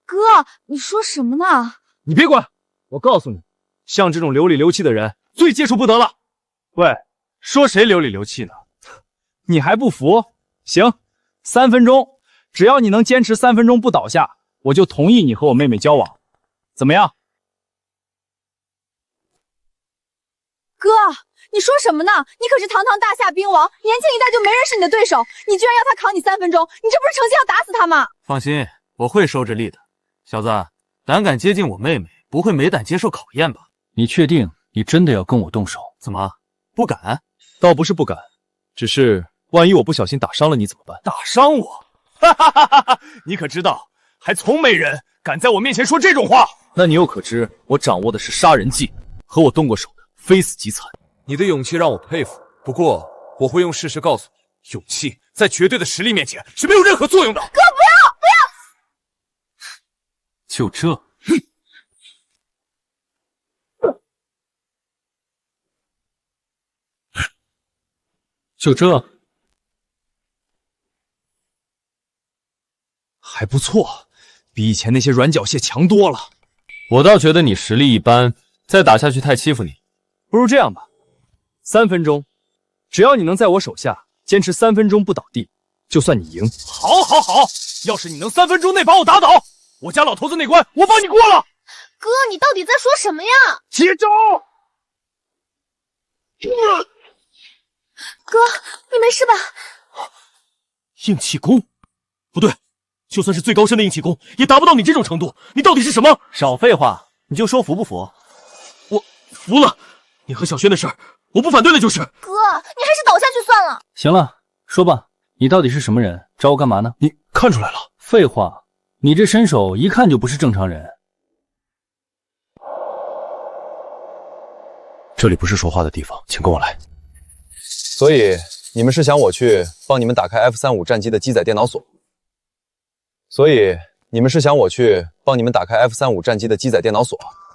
哥，你说什么呢？你别管，我告诉你，像这种流里流气的人，最接触不得了。喂，说谁流里流气呢？你还不服？行，3分钟，只要你能坚持3分钟不倒下，我就同意你和我妹妹交往，怎么样？哥，你说什么呢？你可是堂堂大夏兵王，年轻一代就没人是你的对手，你居然要他扛你3分钟，你这不是诚心要打死他吗？放心，我会收着力的。小子，胆敢接近我妹妹，不会没胆接受考验吧？你确定你真的要跟我动手？怎么不敢？倒不是不敢，只是万一我不小心打伤了你怎么办？打伤我？哈哈哈哈哈！你可知道，还从没人敢在我面前说这种话。那你又可知我掌握的是杀人技，和我动过手的非死即残。你的勇气让我佩服，不过我会用事实告诉你，勇气在绝对的实力面前是没有任何作用的。哥，不要！就这？就这？还不错，比以前那些软脚蟹强多了。我倒觉得你实力一般，再打下去太欺负你。不如这样吧，3分钟，只要你能在我手下坚持3分钟不倒地，就算你赢。好，好，好！要是你能3分钟内把我打倒，我家老头子那关我帮你过了。哥，你到底在说什么呀？接招！哥，你没事吧？硬气功？不对，就算是最高深的硬气功，也达不到你这种程度。你到底是什么？少废话，你就说服不服？我服了。你和小轩的事儿，我不反对了就是。哥，你还是倒下去算了。行了，说吧，你到底是什么人？找我干嘛呢？你看出来了？废话，你这身手一看就不是正常人。这里不是说话的地方，请跟我来。所以你们是想我去帮你们打开 F35战机的机载电脑锁？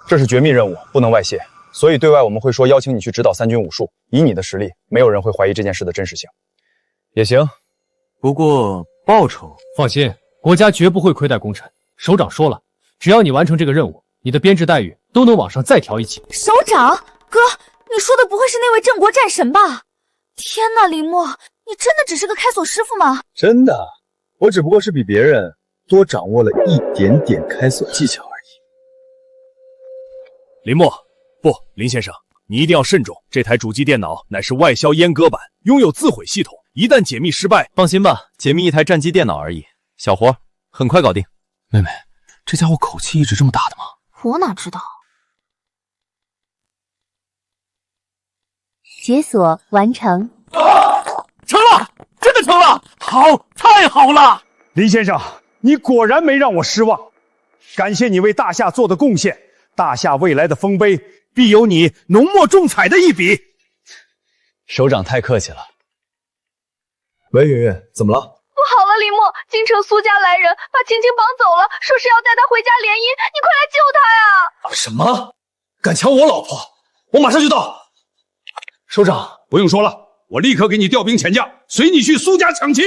这是绝密任务，不能外泄。所以对外我们会说邀请你去指导3军武术，以你的实力，没有人会怀疑这件事的真实性。也行，不过报酬……放心，国家绝不会亏待功臣。首长说了，只要你完成这个任务，你的编制待遇都能往上再调1级。首长，哥，你说的不会是那位镇国战神吧？天哪，林墨，你真的只是个开锁师傅吗？真的，我只不过是比别人多掌握了一点点开锁技巧而已。林墨，不，林先生，你一定要慎重。这台主机电脑乃是外销阉割版，拥有自毁系统，一旦解密失败，放心吧，解密一台战机电脑而已，小活很快搞定。妹妹，这家伙口气一直这么大的吗？我哪知道。解锁完成。成了，真的成了！好，太好了！林先生，你果然没让我失望，感谢你为大夏做的贡献，大夏未来的丰碑必有你浓墨重彩的一笔。首长太客气了。喂，云云，怎么了？不好了，林墨，京城苏家来人把晴晴绑走了，说是要带她回家联姻，你快来救她呀！什么？敢抢我老婆？我马上就到。首长，不用说了，我立刻给你调兵遣将，随你去苏家抢亲。